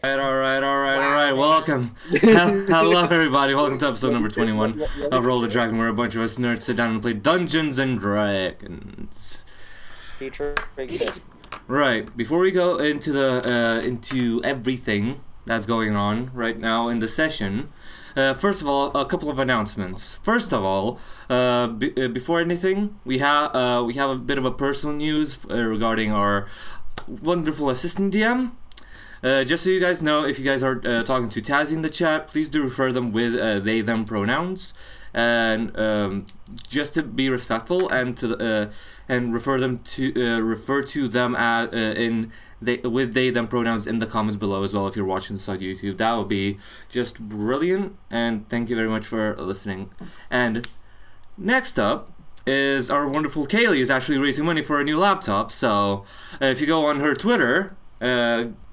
Alright. Welcome. Hello, everybody. Welcome to episode number 21 of Roll the Dragon, where a bunch of us nerds sit down and play Dungeons and Dragons. Right. Before we go into the into everything that's going on right now in the session, first of all, a couple of announcements. First of all, before anything, we have a bit of a personal news regarding our wonderful assistant DM. Just so you guys know, if you guys are talking to Tazzy in the chat, please do refer them with they them pronouns, and just to be respectful and to and refer to them with they them pronouns in the comments below as well. If you're watching this on YouTube, that would be just brilliant. And thank you very much for listening. And next up is our wonderful Kaylee is actually raising money for a new laptop. So if you go on her Twitter,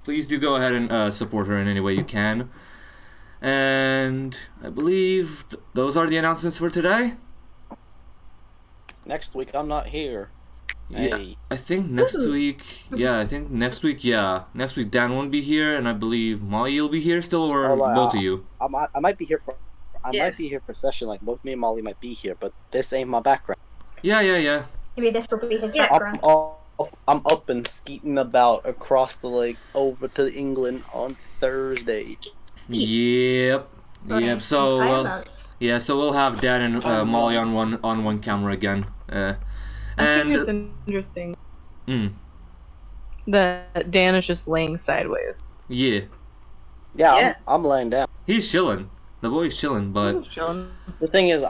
please do go ahead and support her in any way you can. And I believe those are the announcements for today. Next week I'm not here. Yeah, Hey. I think next week. Yeah, next week Dan won't be here, and I believe Molly will be here still, or both of you. I might be here for. Might be here for session. Like both me and Molly might be here, but this ain't my background. Yeah. Maybe this will be his background. I'm up and skeeting about across the lake over to England on Thursday. Yep. So so we'll have Dan and Molly on one camera again. I think it's interesting that Dan is just laying sideways. Yeah. Yeah. I'm laying down. He's chilling. The boy's chilling, but He's chilling. The thing is,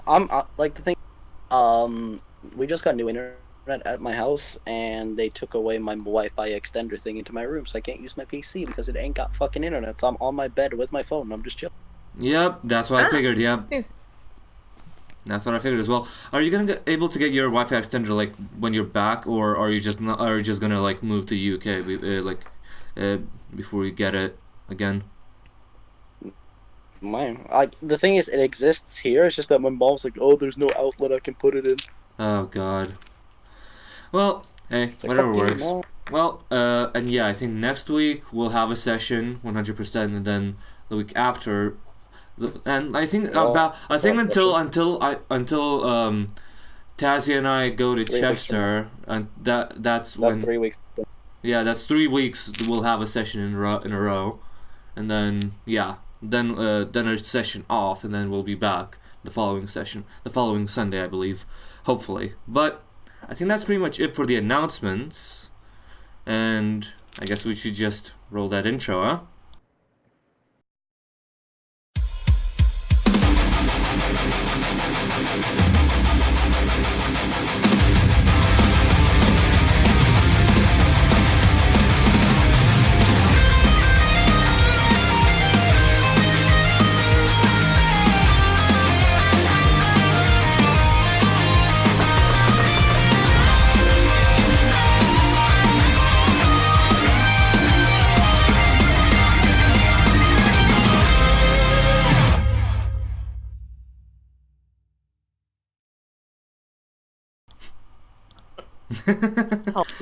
we just got new internet at my house, and they took away my Wi-Fi extender thing into my room, so I can't use my PC because it ain't got fucking internet. So I'm on my bed with my phone, and I'm just chilling. Yep, that's what I figured. Yep. That's what I figured as well. Are you gonna able to get your Wi-Fi extender like when you're back, or are you just gonna like move to UK before you get it again? The thing is, it exists here. It's just that my mom's like, "Oh, there's no outlet I can put it in." Oh God. Well, hey, It's like, whatever fuck you, works. Mom. Well, and yeah, I think next week we'll have a session 100%, and then the week after. And I think until Tazzy and I go to Chester, and that's when 3 weeks. yeah, that's 3 weeks. We'll have a session in a row, and then then a session off, and then we'll be back the following Sunday, I believe, hopefully. But I think that's pretty much it for the announcements, and I guess we should just roll that intro, huh?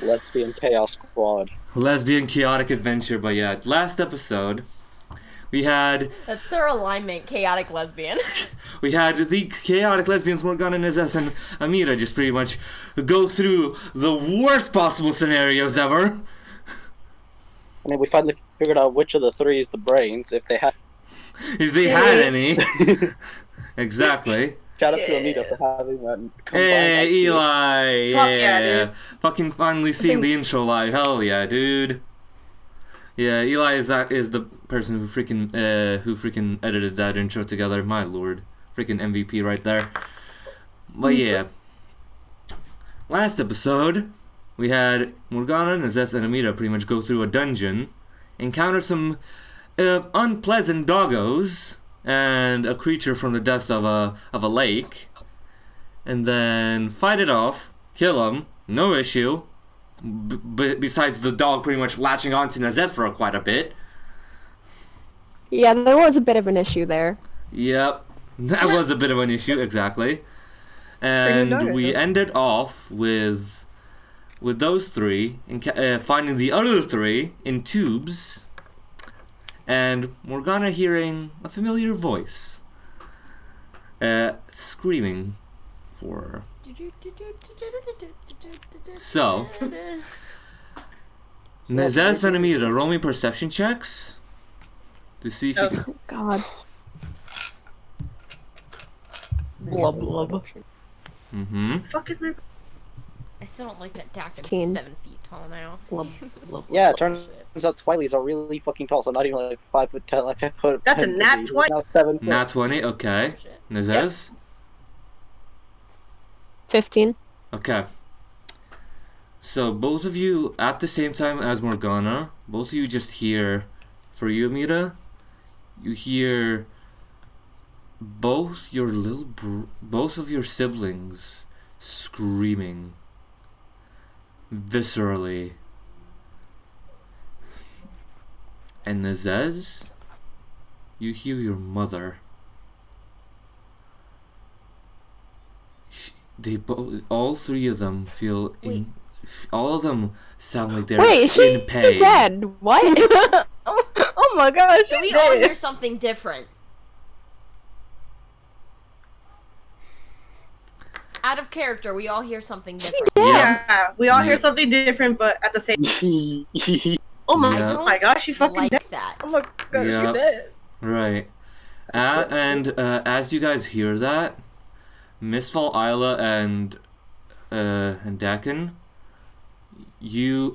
Lesbian Chaos Squad. Lesbian chaotic adventure. But yeah, last episode we had That's their alignment, chaotic lesbian. we had the chaotic lesbians Morgana, Nezes, and Amida just pretty much go through the worst possible scenarios ever. And then we finally figured out which of the three is the brains, if they had. If they had any. Exactly. Shout out to Amida for having that combined Hey, IQ. Eli! Fuck Yeah, yeah, dude. Fucking finally seeing the intro live. Hell yeah, dude. Yeah, Eli is the person who freaking edited that intro together. My lord, freaking MVP right there. But yeah, last episode we had Morgana, Nezes, and Amida pretty much go through a dungeon, encounter some unpleasant doggos and a creature from the depths of a lake, and then fight it off, kill him, no issue. Besides the dog pretty much latching onto Nezes for quite a bit. Yeah, there was a bit of an issue there. Yep, that was a bit of an issue, exactly. And we ended off with those three and finding the other three in tubes and Morgana hearing a familiar voice screaming for her. So, Nezes and Amida, roll me perception checks to see if you can. Oh God. Blub blub. Mm-hmm. Fuck is my. I still don't like that Daken's 15. 7 feet tall now. Blub blub. Yeah, it turns out Twiley's are really fucking tall, so not even like 5'10", like I put. That's a him to nat be. He's 20. now 7 foot. Nat 20, okay. Shit. Nezes? 15. Okay. So, both of you, at the same time as Morgana, both of you just hear, for you, Amida, you hear both of your siblings screaming viscerally. And Nezes, you hear your mother. All three of them feel all of them sound like they're Wait, in she's pain. dead. What? Oh my gosh. So we all hear something different. Out of character, we all hear something different. Yeah. Yeah, we all hear Yeah. something different, but at the same. Oh my, Yeah. oh my gosh, she fucking dead. Like that. Oh my gosh, Yeah. she dead. Right. And as you guys hear that, Mistfall, Isla, and Daken, you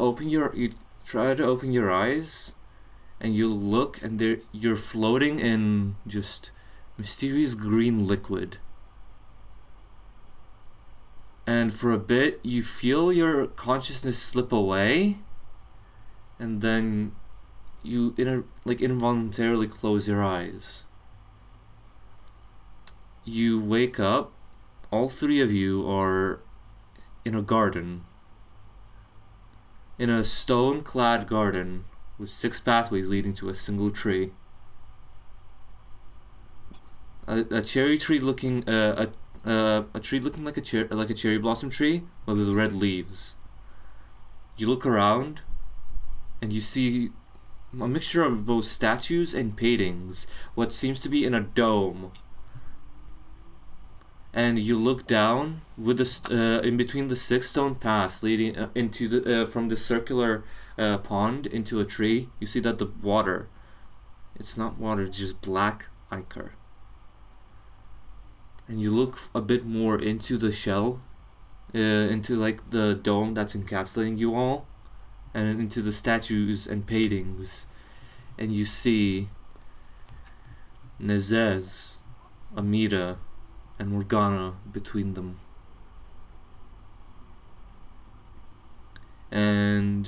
try to open your eyes, and you look, and you're floating in just mysterious green liquid. And for a bit, you feel your consciousness slip away, and then you involuntarily close your eyes. You wake up. All three of you are in a garden. In a stone-clad garden with 6 pathways leading to a single tree. A cherry tree looking a tree looking like a cherry blossom tree, but with red leaves. You look around, and you see a mixture of both statues and paintings, what seems to be in a dome. And you look down with the in between the 6 stone paths leading into the from the circular pond into a tree. You see that the water, it's not water, it's just black ichor. And you look a bit more into the shell, into like the dome that's encapsulating you all, and into the statues and paintings, and you see Nezes, Amida, and Morgana between them. And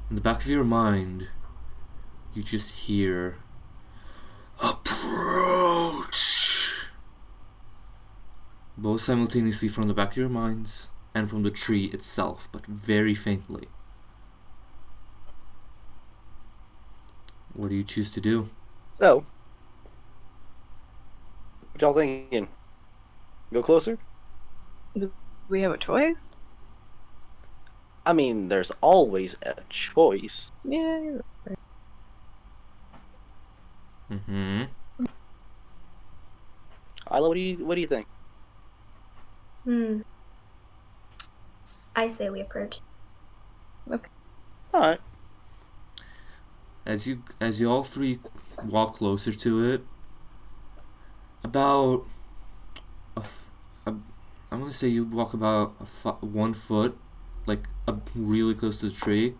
in the back of your mind, you just hear, "Approach!" Both simultaneously from the back of your minds and from the tree itself, but very faintly. What do you choose to do? So, what y'all thinking? Go closer? We have a choice? I mean, there's always a choice. Yeah, you're right. Mm-hmm. Isla, what do you think? I say we approach. Alright. As you all three walk closer to it, about I'm gonna say you walk about 1 foot, like really close to the tree,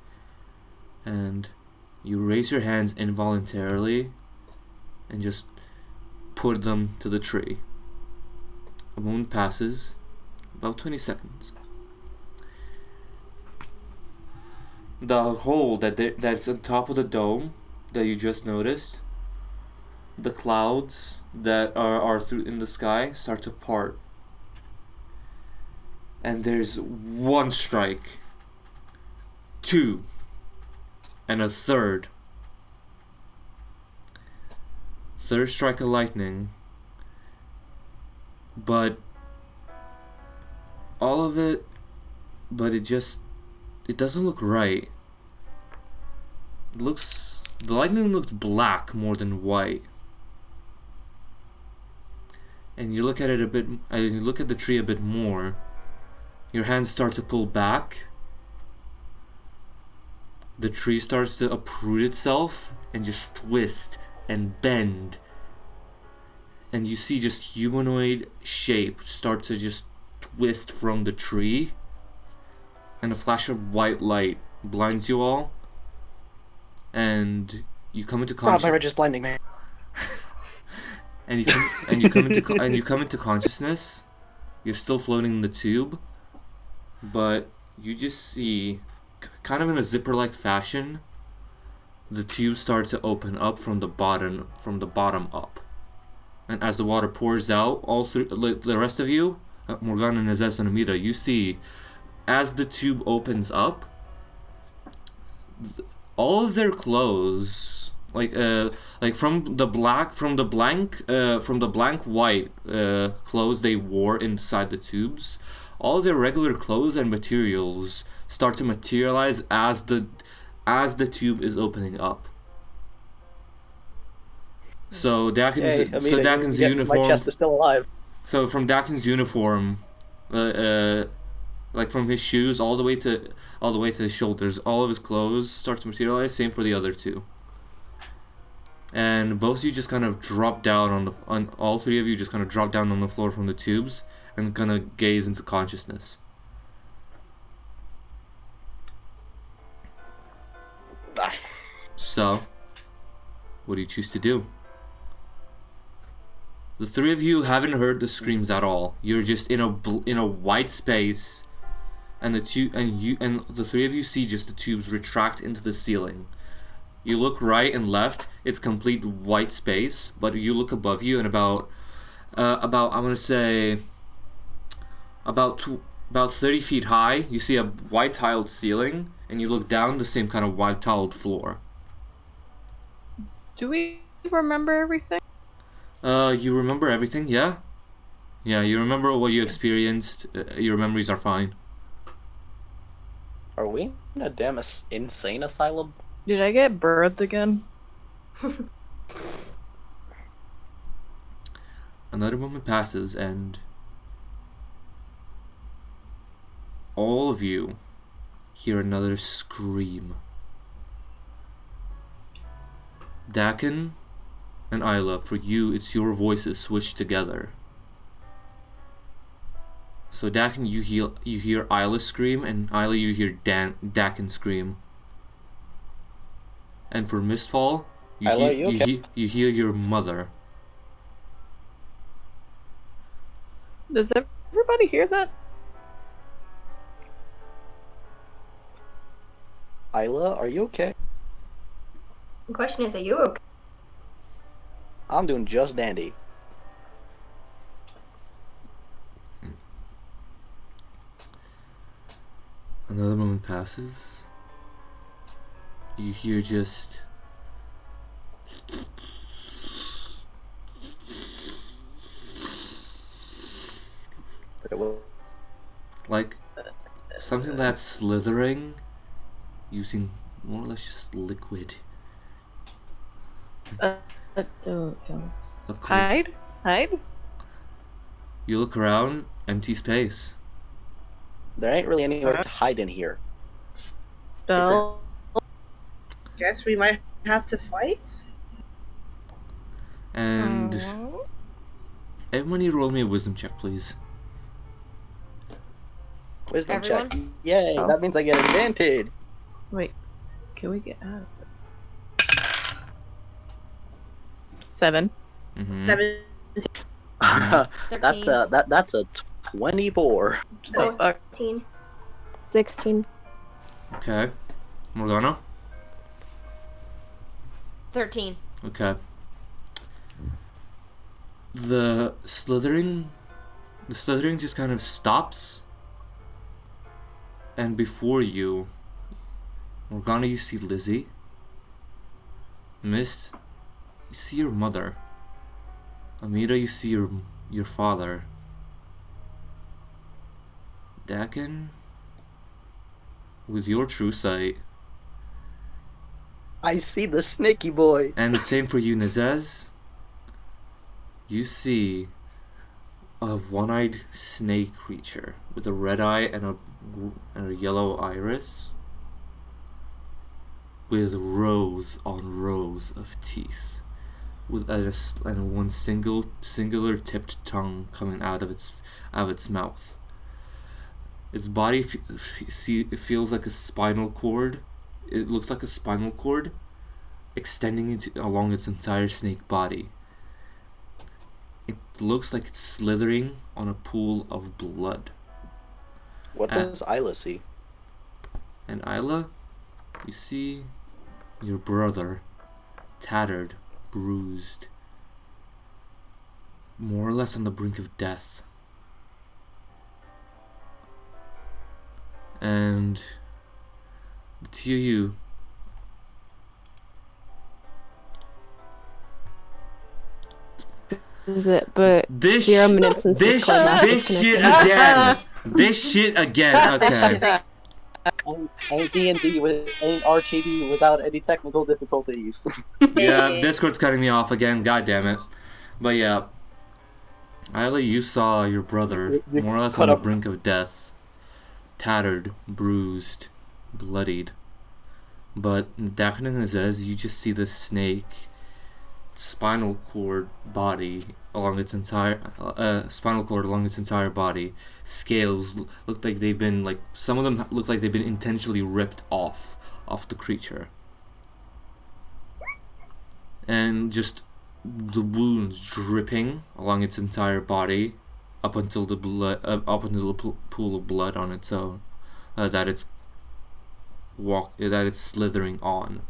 and you raise your hands involuntarily and just put them to the tree. A moment passes, about 20 seconds. The hole that's on top of the dome that you just noticed, the clouds that are through in the sky start to part. And there's 1 strike, 2, and a third strike of lightning, but all of it, but it doesn't look right. It looks The lightning looked black more than white. And you look at it a bit, you look at the tree a bit more. Your hands start to pull back. The tree starts to uproot itself and just twist and bend. And you see just humanoid shape start to just twist from the tree. And a flash of white light blinds you all. And you come into God, consciousness. my red is blinding me. And you come into consciousness. You're still floating in the tube, but you just see, kind of in a zipper-like fashion, the tube starts to open up from the bottom up. And as the water pours out, all through the rest of you, Morgana, Nezes, and Amida, you see, as the tube opens up, all of their clothes, like from the blank white clothes they wore inside the tubes, all their regular clothes and materials start to materialize as the tube is opening up. So Daken's uniform. My chest is still alive. So from Daken's uniform, like from his shoes all the way to his shoulders, all of his clothes start to materialize. Same for the other two. And both of you just kind of drop down all three of you just kind of drop down on the floor from the tubes and kind of gaze into consciousness. So, what do you choose to do? The three of you haven't heard the screams at all. You're just in a white space, and the three of you see just the tubes retract into the ceiling. You look right and left; it's complete white space. But you look above you, and about I want to say about 30 feet high, you see a white tiled ceiling, and you look down the same kind of white tiled floor. Do we remember everything? You remember everything, yeah? Yeah, you remember what you experienced. Your memories are fine. Are we in a damn insane asylum? Did I get birthed again? Another moment passes, and all of you hear another scream. Daken and Isla, for you, it's your voices switched together. So Daken, you hear Isla scream, and Isla, you hear Daken scream. And for Mistfall, you hear your mother. Does everybody hear that? Isla, are you okay? The question is, are you okay? I'm doing just dandy. Another moment passes. You hear just like something that's slithering using more or less just liquid. That doesn't sound... Okay. Hide? You look around, empty space. There ain't really anywhere to hide in here. Spell? Guess we might have to fight? And everybody roll me a wisdom check, please. Wisdom Everyone? check. Yay, that means I get advantage. Wait, can we get out of it? 7. Mm-hmm. 17. That's a 24. Oh, fuck. 14. 16. Okay. Morgana? 13. Okay. The slithering just kind of stops. And before you, Morgana, you see Lizzie. Mist, you see your mother. Amida, you see your father. Daken, with your true sight, I see the snaky boy. And the same for you, Nezes. You see a one-eyed snake creature with a red eye and a yellow iris, with rows on rows of teeth, with and one singular tipped tongue coming out of its mouth. Its body it feels like a spinal cord. It looks like a spinal cord extending along its entire snake body. It looks like it's slithering on a pool of blood. What does Isla see? And Isla, you see your brother, tattered, bruised, more or less on the brink of death. And the two of you Is it? But this Zero minutes since Discord last this shit disconnected. again. This shit again. Okay. Ain't D&D ain't RTD without any technical difficulties. Yeah, Discord's cutting me off again. God damn it. But yeah, Isla, you saw your brother You more or less cut on the up- brink of death, tattered, bruised, bloodied. But Daken and Nezes, you just see the snake spinal cord along its entire body. Scales look like they've been some of them look like they've been intentionally ripped off the creature, and just the wounds dripping along its entire body up until the pool of blood on its own that it's slithering on.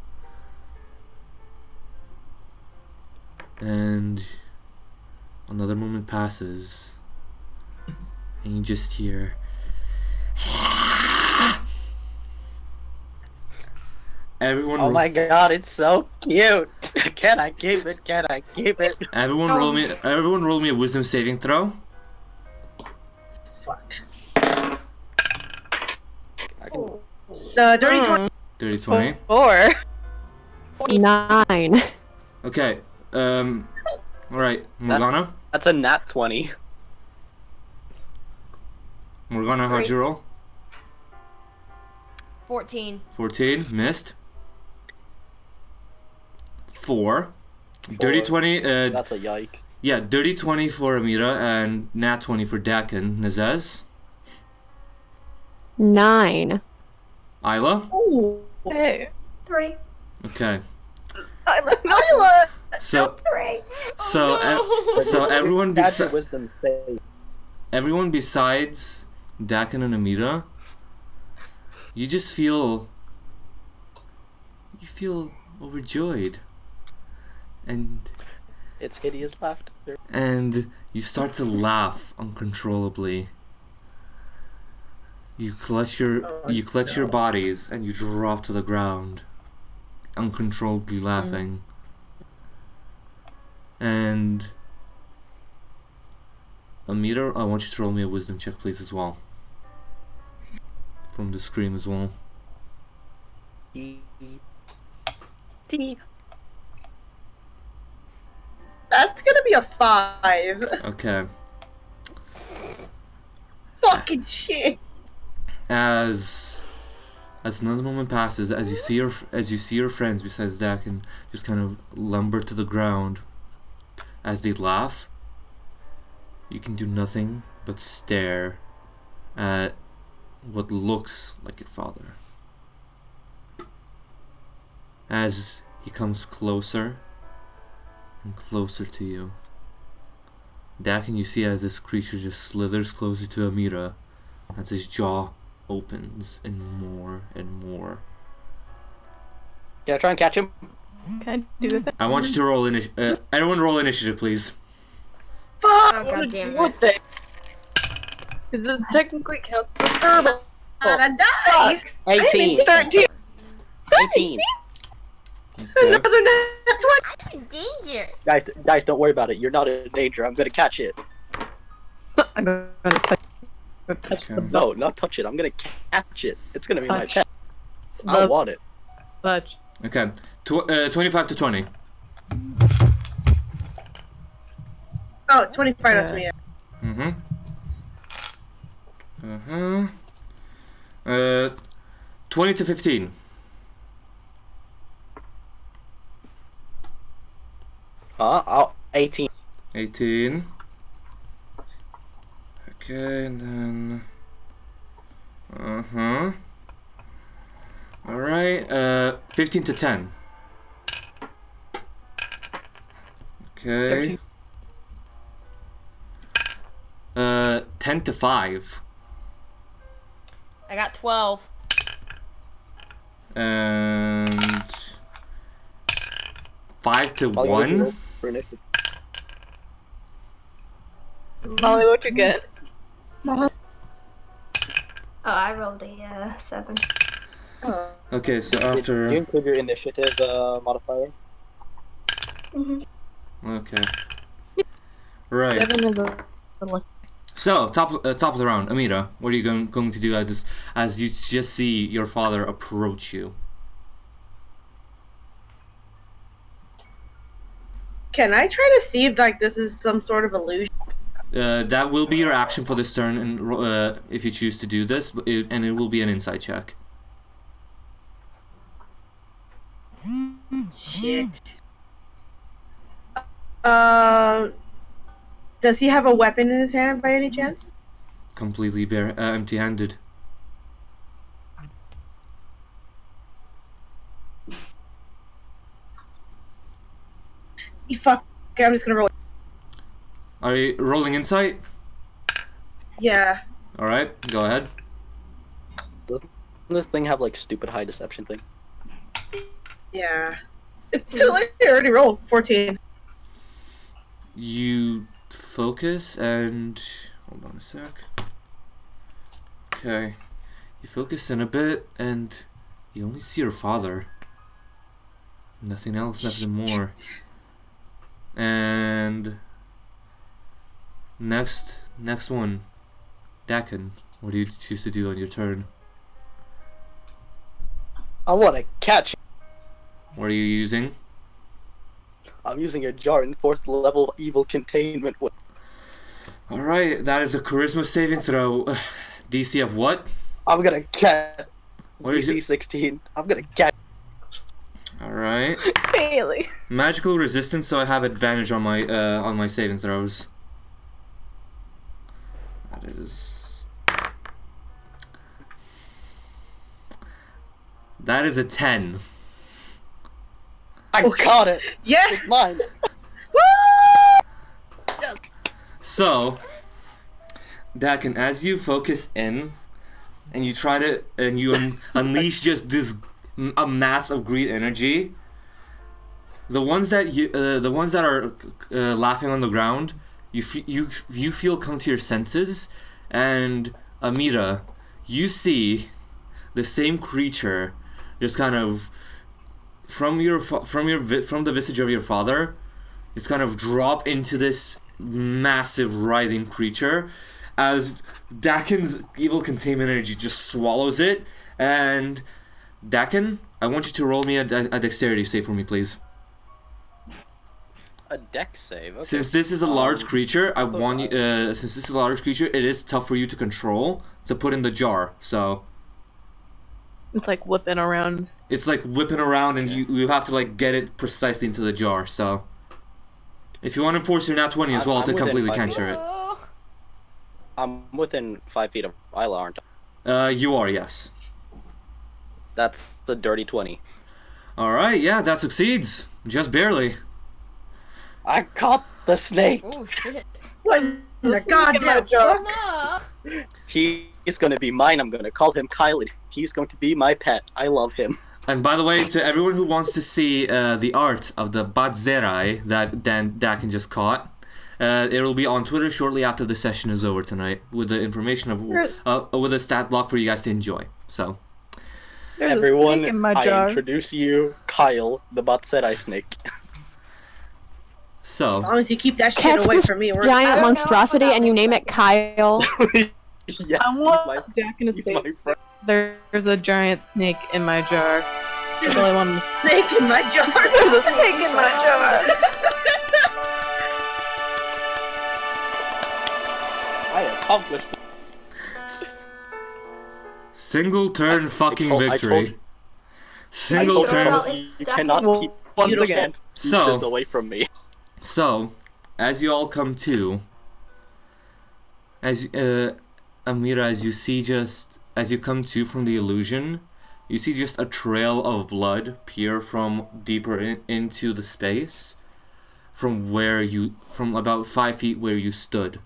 And another moment passes, and you just hear everyone. Oh my god, it's so cute! Can I keep it? Can I keep it? Everyone roll me a wisdom saving throw. Fuck. I can... Dirty 20. 30, 20. 4. 9. Okay. Alright, Morgana. That's a nat 20. Morgana, how'd you roll? 14. 14, missed. 4. Dirty 20, That's a yikes. yeah, dirty 20 for Amida and nat 20 for Daken. Nezes. 9. Isla. Ooh. Hey. 3. Okay. Isla! So 3. so everyone That's your besides wisdom save. everyone besides Daken and Amida, you just feel overjoyed, and It's hideous laughter. you start to laugh uncontrollably. You clutch your bodies and you drop to the ground, uncontrollably laughing. And Amida, I want you to roll me a wisdom check, please, as well. From the scream as well. That's gonna be a 5. Okay. Fucking shit. As another moment passes, as you see your friends besides Daken just kind of lumber to the ground as they laugh, you can do nothing but stare at what looks like your father. As he comes closer and closer to you, Daken, you see as this creature just slithers closer to Amida, as his jaw opens and more. Can I try and catch him? Can I do that? I want you to roll everyone roll initiative, please. Fuck! Oh, God damn it. What the? Does this technically count as verbal? Gotta die! 18. 13! 18. Okay. Another nat 20! I'm in danger. Guys, don't worry about it. You're not in danger. I'm gonna catch it. I'm gonna touch Okay. No, not touch it. I'm gonna catch it. It's gonna be my Touch. pet. I Love want it. touch. Okay. 25 to 20. Oh, 25, that's me. Mm-hmm. 20 to 15. Oh, 18. 18. Okay, and then... Alright, 15 to 10. Okay. 10 to 5. I got 12. And... 5 to Molly, 1. roll for initiative? Molly, what you get? Oh, I rolled a 7. Okay, so Do you after... include your initiative modifier? Okay. Right. 7 is a lucky. So, top of the round. Amida, what are you going to do as you just see your father approach you? Can I try to see if like this is some sort of illusion? That will be your action for this turn, and if you choose to do this, and it will be an insight check. Shit. Does he have a weapon in his hand by any chance? Completely empty-handed. Fuck. Okay, I'm just gonna roll. Are you rolling insight? Yeah. All right, go ahead. Doesn't this thing have like stupid high deception thing? Yeah. It's too late. I already rolled 14. You focus and hold on a sec. Okay, you focus in a bit, and you only see your father. Nothing else, nothing more. And next one, Daken. What do you choose to do on your turn? I want to catch. What are you using? I'm using a jar in 4th level evil containment. All right, that is a charisma saving throw. DC of what? I'm gonna catch. What is DC it? 16. I'm gonna catch. All right. Kaylee. Magical resistance, so I have advantage on my saving throws. That is a 10. I got it. Yes! It's mine. Woo! Yes. So, Daken, as you focus in, and you try to, and you unleash just a mass of green energy, the ones that are laughing on the ground, you feel come to your senses, and Amida, you see the same creature, just kind of from the visage of your father, just kind of drop into this massive writhing creature, as Daken's evil containment energy just swallows it. And Daken, I want you to roll me a dexterity save for me, please. A dex save. Okay. Since this is a large creature, I want you. Since this is a large creature, it is tough for you to control to put in the jar. So It's like whipping around. it's like whipping around, and you have to like get it precisely into the jar. So if you want to enforce your nat 20 as well I'm to within completely 5 cancel feet. it. I'm within 5 feet of Isla, aren't I? You are, yes. That's the dirty 20. All right, yeah, that succeeds, just barely. I caught the snake. Oh shit. What in the goddamn Oh fuck? no. He's gonna be mine. I'm gonna call him Kaylee. He's going to be my pet. I love him. And by the way, to everyone who wants to see the art of the Badzerai that Daken just caught, it will be on Twitter shortly after the session is over tonight, with the information of with a stat block for you guys to enjoy. So, There's a Everyone, snake in my I jar. introduce you, Kyle, the Batserai snake. As so long as you keep that shit Catch away this from me, we're giant know monstrosity about and you this name it second. Kyle. Yes, I want he's Jack in a my safe. friend. There's a giant snake in my jar. That's all I wanted to Snake in my jar. There's a snake in my jar. I accomplished. Single turn fucking I told victory. you. Single I turn. told you cannot Well, keep once you again. can't keep So- this away from me. So, as you all come to, as Amira, as you come to from the illusion, you see just a trail of blood peer from deeper into the space, from about 5 feet where you stood.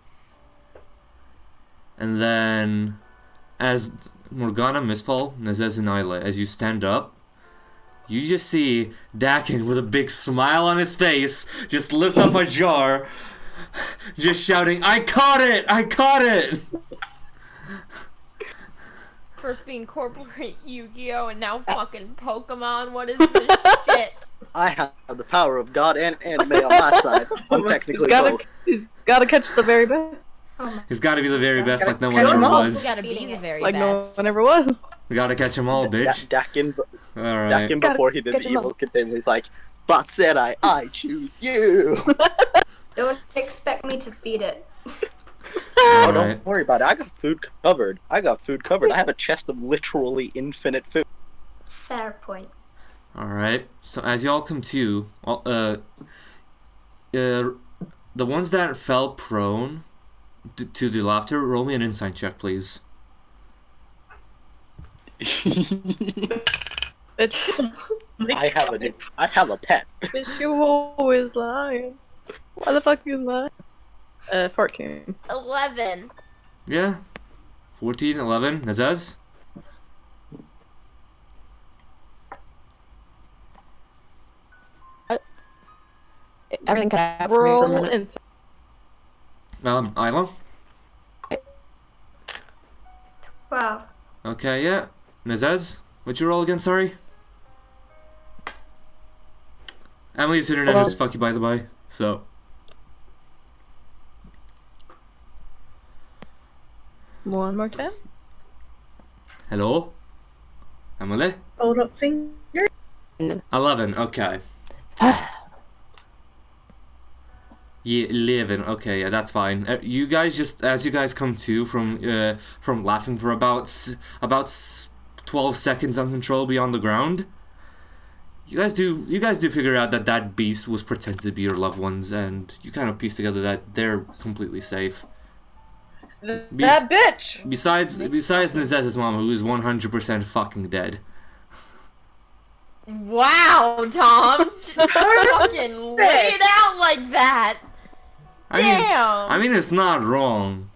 And then, as Morgana, Mistfall, Nezes, and Isla, as you stand up, you just see Daken with a big smile on his face just lift up a jar, just shouting, "I caught it! I caught it!" First we incorporate Yu-Gi-Oh! And now fucking Pokemon. What is this shit? I have the power of God and anime on my side. I'm technically both. He's gotta catch the very best. Oh my. He's gotta be the very best, like no one Catch 'em ever all. You was. gotta be the very Like no best. one ever was. We gotta catch them all, bitch. Daken, Alright. Daken before he did Catch the 'em evil all. containment, he's like, "But said I choose you." Don't expect me to feed it. Oh, Alright. don't worry about it. I got food covered. I have a chest of literally infinite food. Fair point. Alright. So as y'all come to, the ones that fell prone to the laughter, roll me an insight check, please. Bitch. I have a pet. Bitch, you always lying. Why the fuck you lying? 14. 11. Yeah. 14, 11. Nezes? Everything cut out for me for a Roll minute. and Isla? 12. Okay, yeah. Nezes? What'd you roll again, sorry? Emily's internet is fucky, by the by, so. one more time. Hello? Emily? Hold up finger. 11, okay. Yeah, 11, okay, yeah, that's fine. You guys just, as you guys come to from laughing for about 12 seconds uncontrollably on the ground, you guys do figure out that beast was pretending to be your loved ones, and you kind of piece together that they're completely safe. That bitch! Besides Nezes' mom, who is 100% fucking dead. Wow, Tom! Just fucking lay it out like that! Damn! I mean, it's not wrong,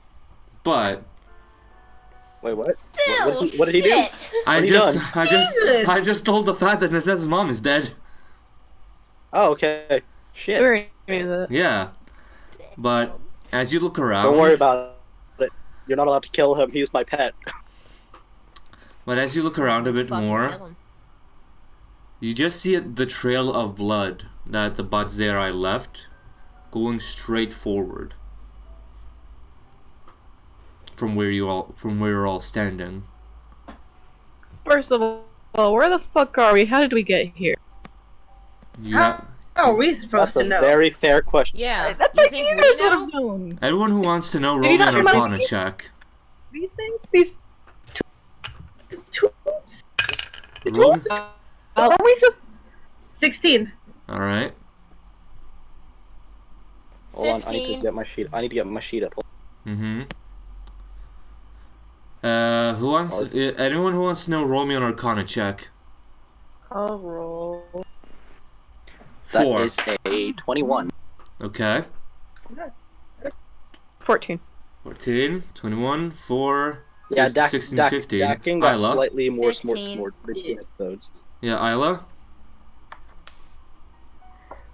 but Wait, what? Still, What did he do? shit. I have you just done? just told the fact that Nezes' mom is dead. Oh, okay. Shit. Very that. Yeah, but as you look around, Don't worry about it. You're not allowed to kill him. He's my pet. But as you look around a bit Fucking more, kill him. you just see the trail of blood that the Badzeri left, going straight forward from where you're all standing. First of all, where the fuck are we? How did we get here? You How ha- are we supposed That's to a know? very fair question. Yeah, That's you like think you we guys would know? have known. Everyone who wants to know, Did roll you me not an remind Arcana me? check. These things? These tubes? Roll. Are we supposed 16. All right. Hold on, I need to 15. get my sheet. I need to get my sheet up. Mm-hmm. Who wants? Anyone who wants to know, roll me an Arcana check. I'll roll. That 4. is a 21. Okay. 14. 14, 21, 4, Yeah, 16, Daken 15. got Isla. slightly more 15. smart episodes. Yeah, Isla.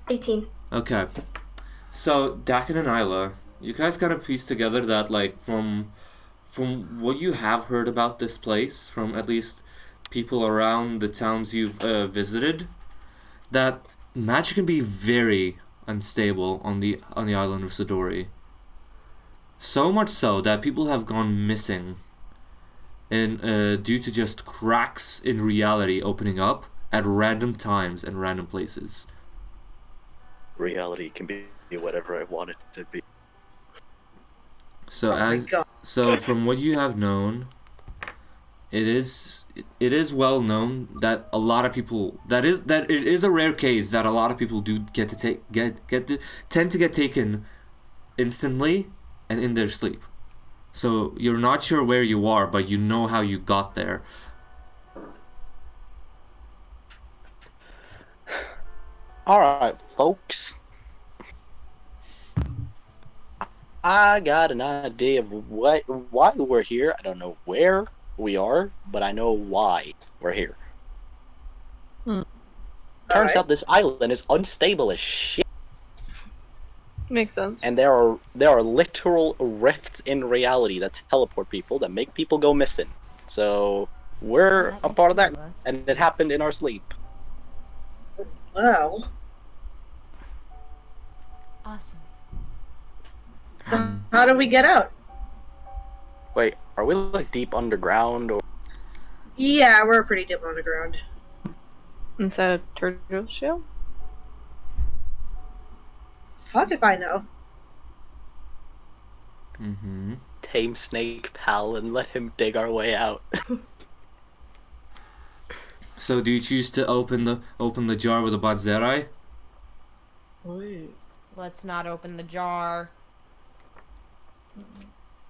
18. Okay. So Daken and Isla, you guys kind of piece together that like from what you have heard about this place, from at least people around the towns you've visited, that magic can be very unstable on the island of Sadori. So much so that people have gone missing, and due to just cracks in reality opening up at random times and random places. Reality can be whatever I want it to be. So Oh my as God. so from what you have known, it is well known that a lot of people that it is a rare case that a lot of people do tend to get taken instantly and in their sleep. So you're not sure where you are, but you know how you got there. Alright, folks. I got an idea of why we're here. I don't know where we are, but I know why we're here. Turns Alright. out this island is unstable as shit, Makes sense. and there are literal rifts in reality that teleport people, that make people go missing. So we're a part of that, and it happened in our sleep. Well, Awesome. so how do we get out? Wait, are we like deep underground or? Yeah, we're pretty deep underground. Inside a turtle shell? Fuck if I know. Mm-hmm. Tame snake pal and let him dig our way out. So do you choose to open the jar with a Badzerai? Wait. Let's not open the jar.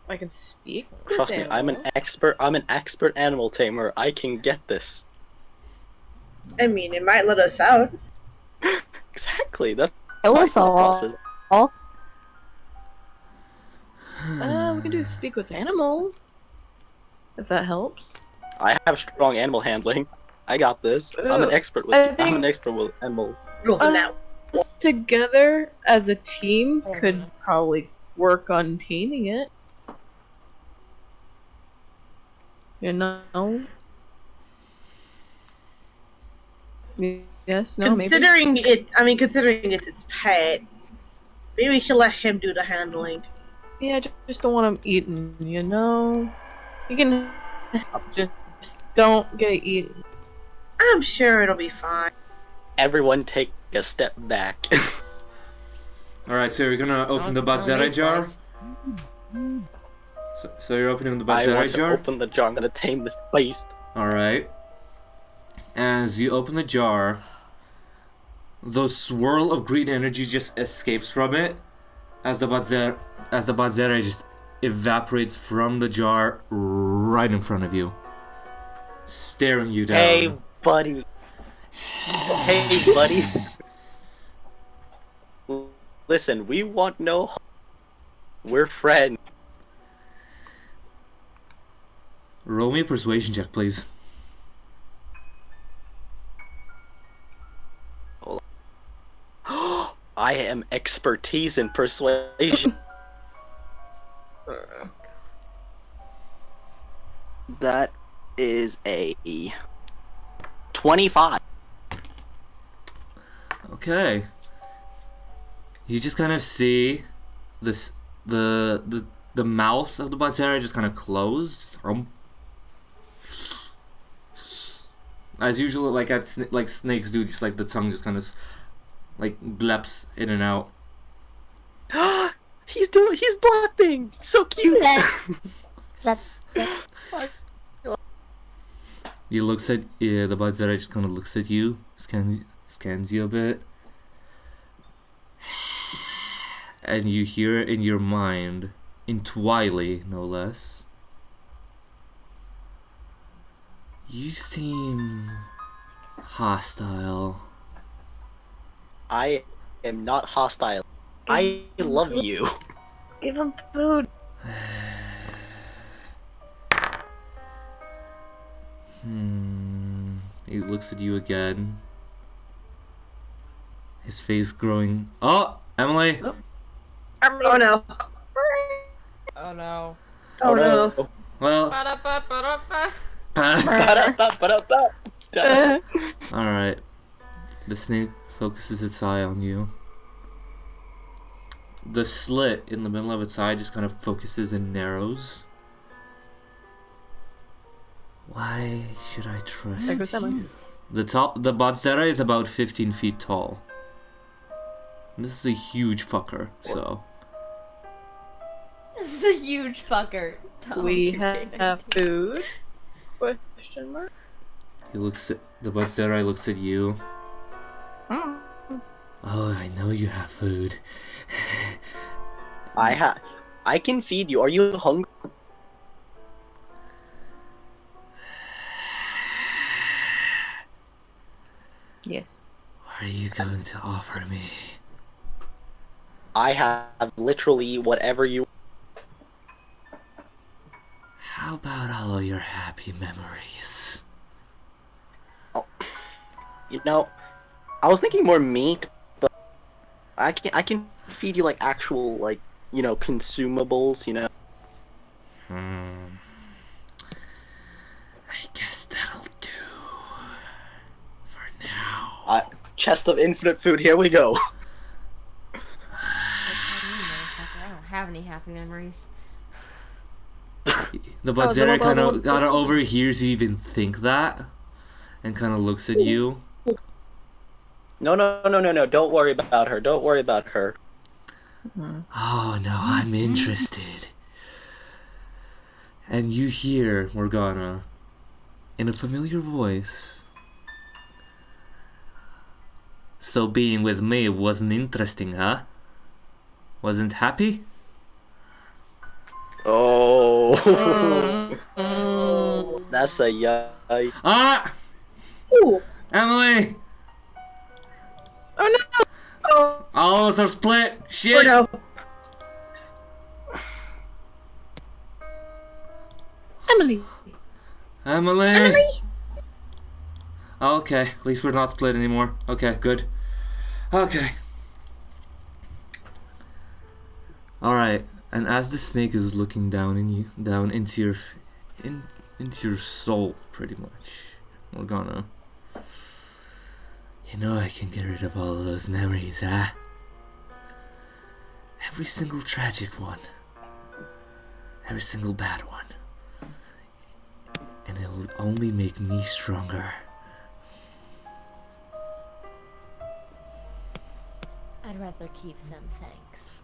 I can speak. Trust me, I'm an expert animal tamer. I can get this. I mean, it might let us out. Exactly. That's It my was thought all. process. We can do speak with animals. If that helps. I have strong animal handling. I got this. I'm an expert with. I'm an expert with animal. Rules in that. Us together as a team Mhm. could probably work on taming it. You know? Yes, no, maybe. Considering it's its pet, maybe we should let him do the handling. Yeah, I just don't want him eaten, you know? You can just don't get eaten. I'm sure it'll be fine. Everyone take a step back. Alright, so you're gonna open the Badzerai jar? So you're opening the I Badzerai want to jar? open the jar. I'm gonna tame this beast. Alright. As you open the jar, the swirl of green energy just escapes from it as the Badzerai just evaporates from the jar right in front of you, staring you down. Hey, buddy. Hey, buddy. Listen, we want no harm. We're friends. Roll me a persuasion check, please. I am expertise in persuasion. That is a 25. Okay. You just kind of see this the mouth of the Badzerai just kind of closed. As usual, like like snakes do, just like the tongue just kind of like bleps in and out. He's blapping. So cute. He looks at the Badzerai just kind of looks at you, scans you a bit, and you hear in your mind, in Twilight no less, you seem hostile. I am not hostile. I love you. Give him food. He looks at you again. His face growing. Oh, Emily. Oh no. Oh no. Oh no. Well. Ba-da-ba-ba-da-ba. All right. The snake focuses its eye on you. The slit in the middle of its eye just kind of focuses and narrows. Why should I trust There goes Emma. you? The Botzera is about 15 feet tall. This is a huge fucker, so... This is a huge fucker. Tom, We you're have kidding. food? Question mark? He looks at... The Botzera looks at you. Mm. Oh, I know you have food. I can feed you. Are you hungry? Yes. What are you going to offer me? I have literally whatever you. How about all of your happy memories? You know, I was thinking more meat, but I can feed you like actual like consumables. I guess that'll do. For now. Chest of infinite food. Here we go. I don't have any happy memories. The Botzera kind of overhears you even think that, and kind of looks at you. No. Don't worry about her. Don't worry about her. Oh no, I'm interested. And you hear Morgana, in a familiar voice. So being with me wasn't interesting, huh? Wasn't happy? Oh, that's a yikes. Ah! Ooh. Emily! Oh no! Oh, All of us are split! Shit! no. Emily! Emily! Okay, at least we're not split anymore. Okay, good. Okay. Alright, and as the snake is looking down into your soul, pretty much, Morgana. You know I can get rid of all of those memories, huh? Every single tragic one. Every single bad one. And it'll only make me stronger. I'd rather keep them, thanks.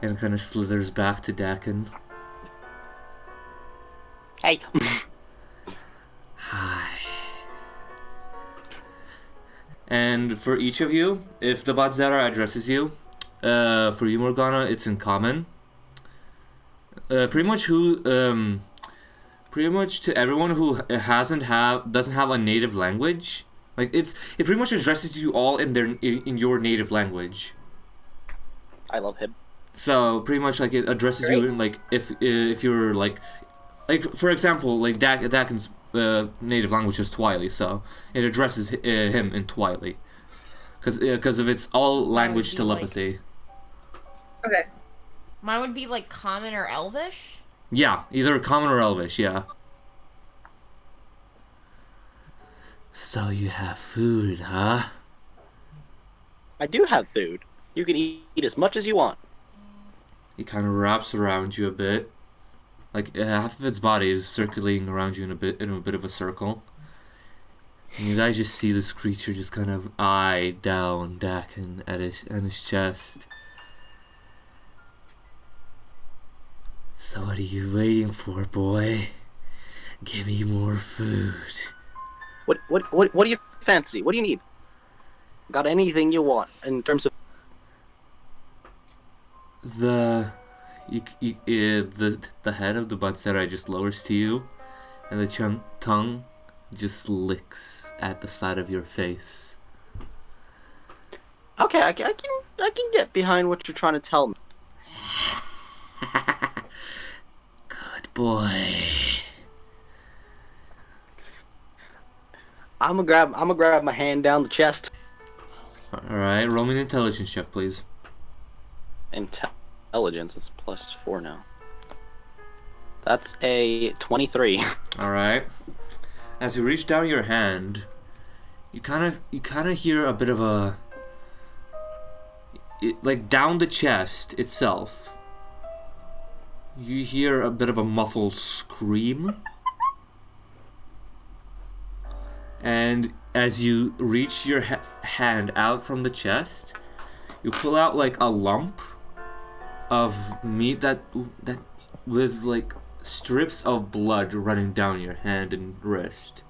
And kind of slithers back to Daken. Hey. Hi. And for each of you, if the Botzera addresses you, for you Morgana, it's in common. Pretty much to everyone who doesn't have a native language, like it pretty much addresses you all in your native language. I love him. So pretty much like it addresses you in like if you're like for example like Daken's native language is Twiley, so it addresses him in Twiley, because of its all language telepathy. Okay. Mine would be like Common or Elvish. Yeah, either Common or Elvish. Yeah. So you have food, huh? I do have food. You can eat as much as you want. It kind of wraps around you a bit. Like half of its body is circulating around you in a bit of a circle. And you guys just see this creature just kind of eye down Daken at his chest. So what are you waiting for, boy? Give me more food. What do you fancy? What do you need? Got anything you want in terms of The head of the Botzera just lowers to you, and the tongue just licks at the side of your face. Okay, I can get behind what you're trying to tell me. Good boy. I'm gonna grab my hand down the chest. All right, roll me an intelligence check, please. Intelligence is +4 now. That's a 23. All right. As you reach down your hand, you kind of hear a bit of a like down the chest itself. You hear a bit of a muffled scream. And as you reach your hand out from the chest, you pull out like a lump of meat that with like strips of blood running down your hand and wrist.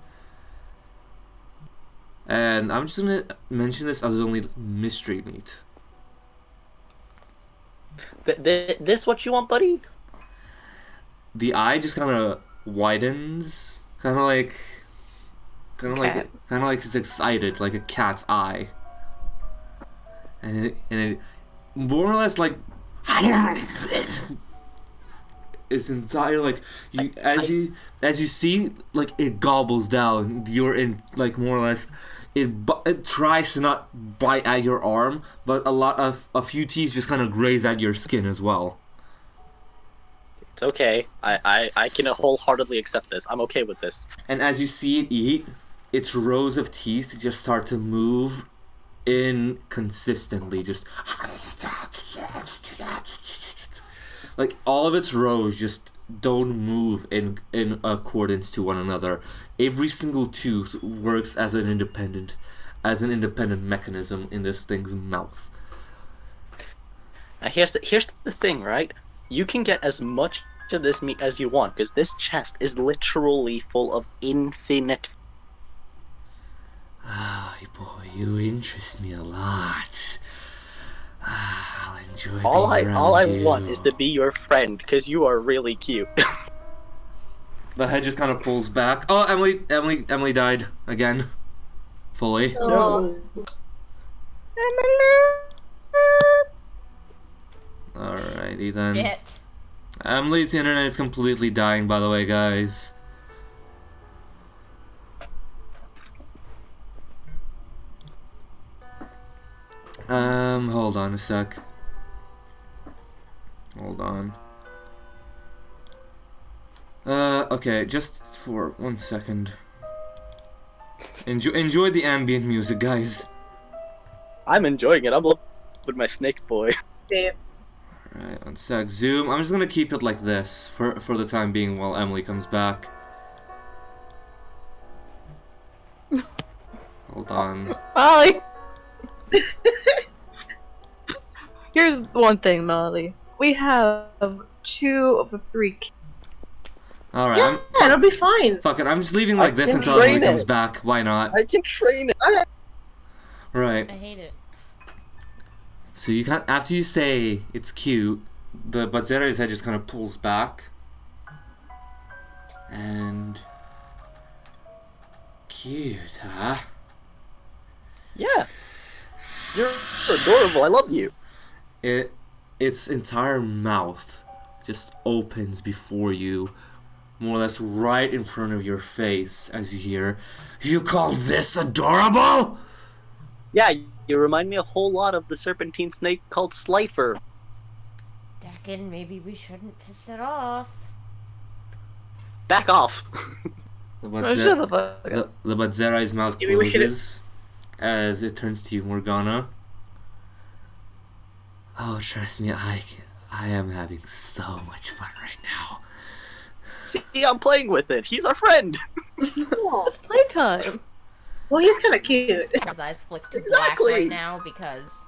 And I'm just gonna mention this as only mystery meat. This what you want, buddy? The eye just kind of widens, kind of like it's excited, like a cat's eye. And it more or less like it's entire like you as you see like it gobbles down. You're in like more or less. It tries to not bite at your arm, but a few teeth just kind of graze at your skin as well. It's okay. I can wholeheartedly accept this. I'm okay with this. And as you see it eat, its rows of teeth just start to move inconsistently, just like all of its rows just don't move in accordance to one another. Every single tooth works as an independent mechanism in this thing's mouth. Now here's the thing, right? You can get as much of this meat as you want, because this chest is literally full of infinite. Ah, boy, you interest me a lot. I'll enjoy All being I around you. want is to be your friend, because you are really cute. The head just kind of pulls back. Oh, Emily died again, fully. No. Alrighty then. Shit. Emily's internet is completely dying, by the way, guys. Hold on a sec. Hold on. Okay, just for 1 second. Enjoy the ambient music, guys. I'm enjoying it. I'm with my snake boy. Same. Alright, 1 sec. Zoom. I'm just gonna keep it like this for the time being while Emily comes back. Hold on. Molly! Here's one thing, Molly. We have 2 of the 3 Alright, Yeah, it'll be fine. fuck it. I'm just leaving like I this can until Emily train comes it. back. Why not? I can train it. Right. I hate it. So you can't. After you say it's cute, the Batzera's head just kind of pulls back, and cute, huh? Yeah. You're adorable. I love you. Its entire mouth just opens before you, more or less right in front of your face, as you hear, "You call this adorable?" Yeah, you remind me a whole lot of the serpentine snake called Slifer. Daken, maybe we shouldn't piss it off. Back off. The Oh, shut the fuck The up. Batzera's mouth Maybe we should've- closes as it turns to you, Morgana. Oh, trust me, I am having so much fun right now. See, I'm playing with it. He's our friend. It's playtime. Well, he's kind of cute. His eyes flick to black Exactly. right now because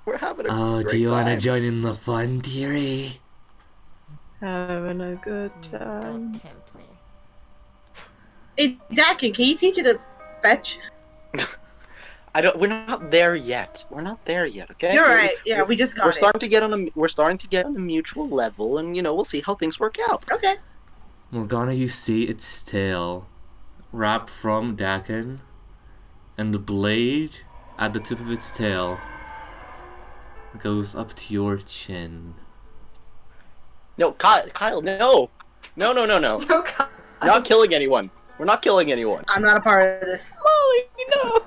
We're having a Oh, great do you want to time. join in the fun, dearie? Having a good don't time. tempt me. Hey, Daken, can you teach you to fetch? We're not there yet. We're not there yet. Okay. You're right. Yeah, we just got We're it. starting to get on a mutual level, and we'll see how things work out. Okay. Morgana, you see its tail wrapped from Daken, and the blade at the tip of its tail goes up to your chin. No, Kyle, no. No. Oh, God. Not killing anyone. We're not killing anyone. I'm not a part of this. Molly, no!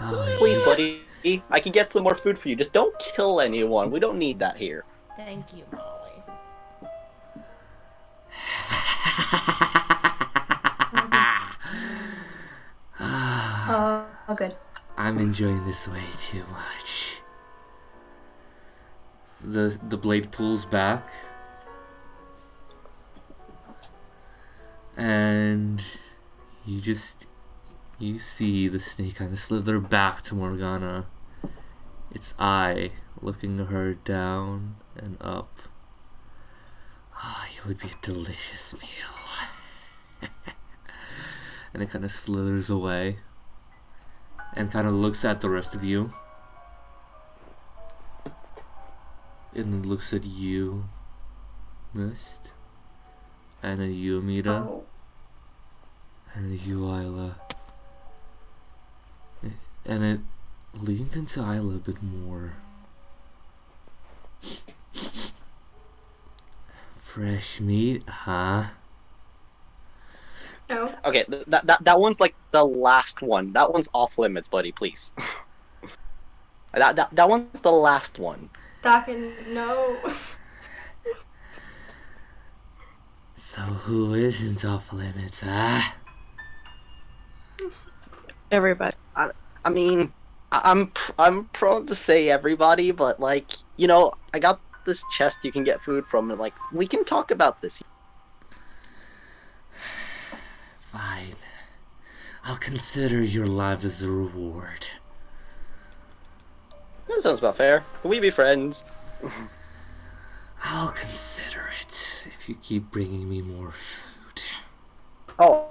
Oh, Please, yeah. buddy. I can get some more food for you. Just don't kill anyone. We don't need that here. Thank you, Molly. Oh, good. I'm enjoying this way too much. The blade pulls back, And you see the snake kind of slither back to Morgana. Its eye looking her down and up. Ah, it would be a delicious meal. And it kind of slithers away and kind of looks at the rest of you. And it looks at you, Mist. And at you, Amida. Oh. And at you, Isla. And it leans into Isla a bit more. Fresh meat, huh? No. Okay, that one's like the last one. That one's off limits, buddy. Please. that one's the last one. Daken, no. So who isn't off limits, huh? Everybody. I mean, I'm prone to say everybody, but like, you know, I got this chest you can get food from, and like, we can talk about this. Fine. I'll consider your lives as a reward. That sounds about fair. Can we be friends? I'll consider it if you keep bringing me more food. Oh,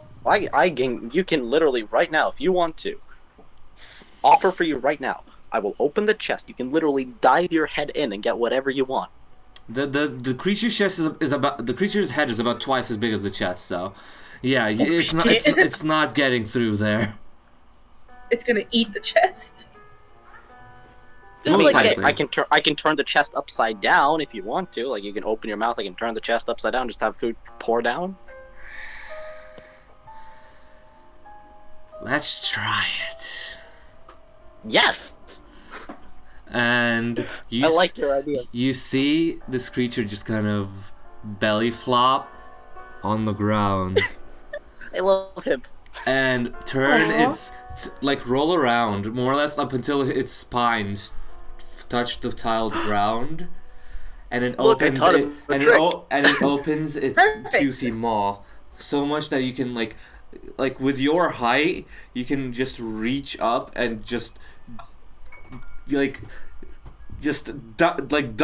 you can literally right now, if you want to, offer for you right now. I will open the chest. You can literally dive your head in and get whatever you want. The creature's chest is about the creature's head is about twice as big as the chest. So, yeah, it's not getting through there. It's gonna eat the chest. Most Like, likely. I can turn the chest upside down if you want to. Like, you can open your mouth. I can turn the chest upside down. Just have food pour down. Let's try it. Yes. And you I like your idea. You see this creature just kind of belly flop on the ground I love him. and turn like roll around more or less up until its spines touch the tiled ground, and it Look, I opens taught it, him a and trick. it opens its toothy maw so much that you can like with your height you can just reach up and just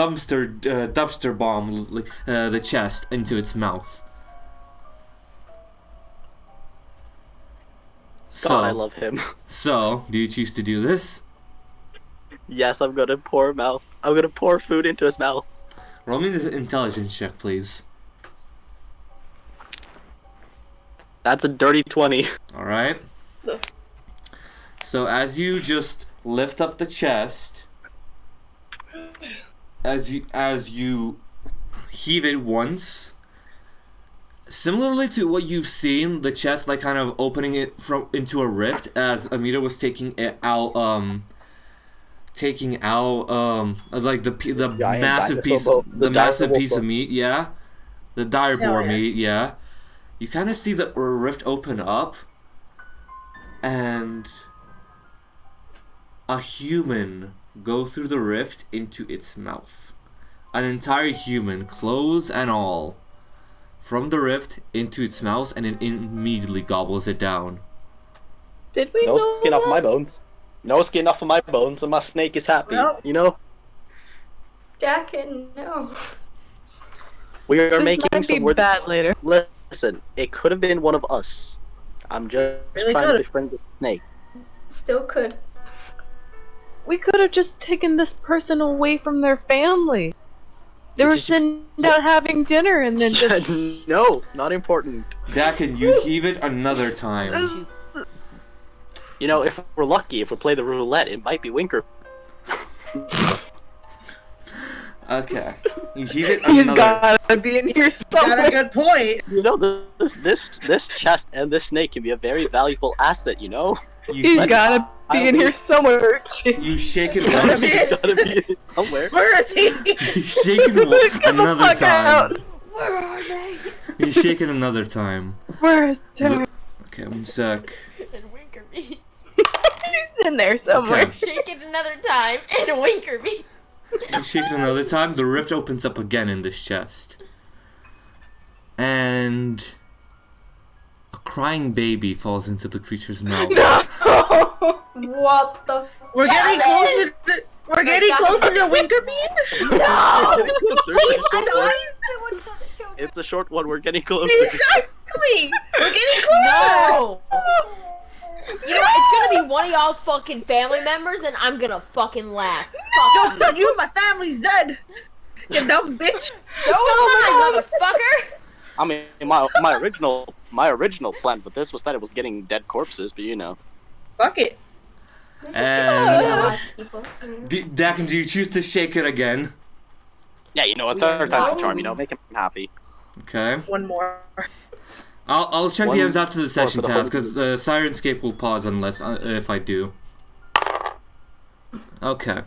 dumpster bomb the chest into its mouth. God, I love him. So, do you choose to do this? Yes, I'm gonna pour food into his mouth. Roll me the intelligence check, please. That's a dirty 20. Alright. So as you just lift up the chest, as you heave it once, similarly to what you've seen, the chest like kind of opening it into a rift as Amida was taking out like the massive piece of meat, yeah, the dire boar meat, yeah. You kind of see the rift open up, and a human go through the rift into its mouth. An entire human, clothes and all, from the rift into its mouth, and it immediately gobbles it down. Did we No know skin off that? my bones. No skin off of my bones, and my snake is happy. Well- You know? Daken, no. We are This making might be some words. bad later. Listen, it could have been one of us. I'm just Really trying to could've. befriend the snake. Still could. We could have just taken this person away from their family. They were Just- sitting down having dinner and then just No, not important. Daken, you heave it another time. You know, if we're lucky, if we play the roulette, it might be Winker. Okay. You heave it he's another. gotta be in here Got a somewhere. good point. You know, this chest and this snake can be a very valuable asset. You know, He's gotta be in here somewhere. You shake it Gotta once. be- it's gotta be in it somewhere. Where is he? You shake it Get the another fuck time. out. Where are they? You shake it another time. Where is Terry? Okay, one sec. And Winker me. He's in there somewhere. Okay. Shake it another time and Winker me. You shake it another time, the rift opens up again in this chest. And crying baby falls into the creature's mouth. What the? We're getting closer. We're getting closer to Winkerbean. No! It's a short one. We're getting closer. Exactly. We're getting closer. No! You know what? It's gonna be one of y'all's fucking family members, and I'm gonna fucking laugh. Joke's on you. My family's dead. You dumb bitch. So am I, motherfucker! I mean, my original plan with this was that it was getting dead corpses, but you know. Fuck it. And People. Daken, do you choose to shake it again? Yeah, you know, a third time's the charm. You know, make him happy. Okay. One more. I'll check the ends after the session for the task, whole because Sirenscape will pause unless if I do. Okay.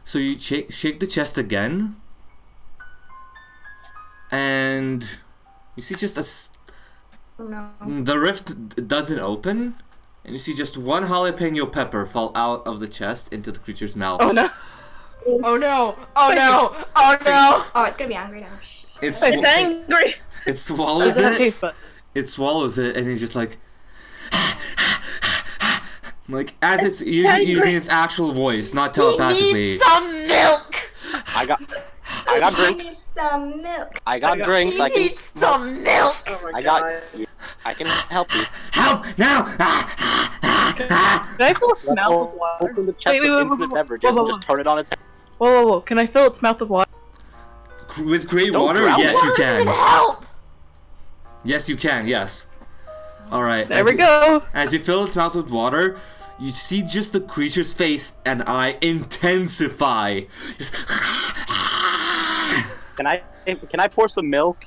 So you shake the chest again, and you see just No. the rift doesn't open, and you see just one jalapeno pepper fall out of the chest into the creature's mouth. Oh no. Oh no! Oh no! Oh no! Oh, it's gonna be angry now. Shh. It's It's angry. It swallows Doesn't have it. taste buds. It swallows it, and it's just like as it's using its actual voice, not He telepathically. needs some milk! I got drinks. Some milk. I got drinks. He I can. needs some milk! Oh my I god. got. I can help you. Help now! Can I fill its mouth with water? Open the chest Wait, of wait, infinite whoa. beverages and just turn it on its head. Whoa. Can I fill its mouth with water? With great Don't water? drown Yes, you Water's can. gonna help! Yes, you can. Yes. All right. There we go. As you fill its mouth with water, you see just the creature's face and eye intensify. Just Can I pour some milk?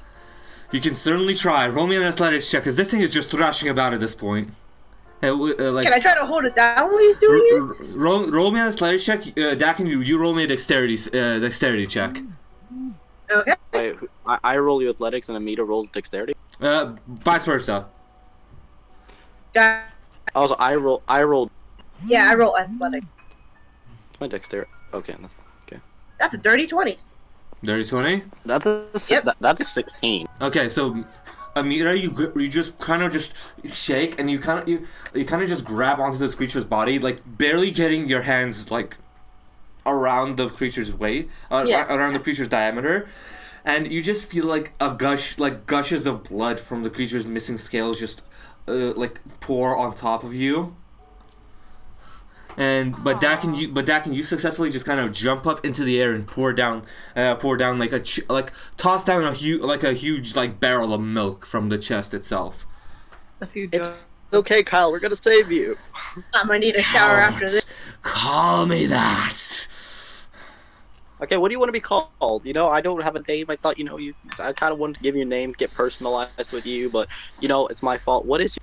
You can certainly try. Roll me an athletics check, because this thing is just thrashing about at this point. Like, Can I try to hold it down while he's doing it? roll me an athletics check. Daken, you roll me a dexterity check. Okay. I roll you athletics and Amida rolls dexterity. Vice versa. Yeah, Also, I roll I roll athletic. my dexterity. Okay, that's fine. Okay. That's a dirty 20. Dirty 20. That's a Yep. that's a 16. Okay, so Amida, you just kind of just shake and you kind of just grab onto this creature's body, like barely getting your hands like around the creature's weight, around the creature's diameter, and you just feel like gushes of blood from the creature's missing scales just like pour on top of you. But Daken, you successfully just kind of jump up into the air and pour down toss down a huge barrel of milk from the chest itself. A few It's jars. okay, Kyle. We're gonna save you. I'm gonna need a shower after this. Call me that. Okay, what do you want to be called? You know, I don't have a name. I thought, I kind of wanted to give you a name, get personalized with you, but it's my fault. What is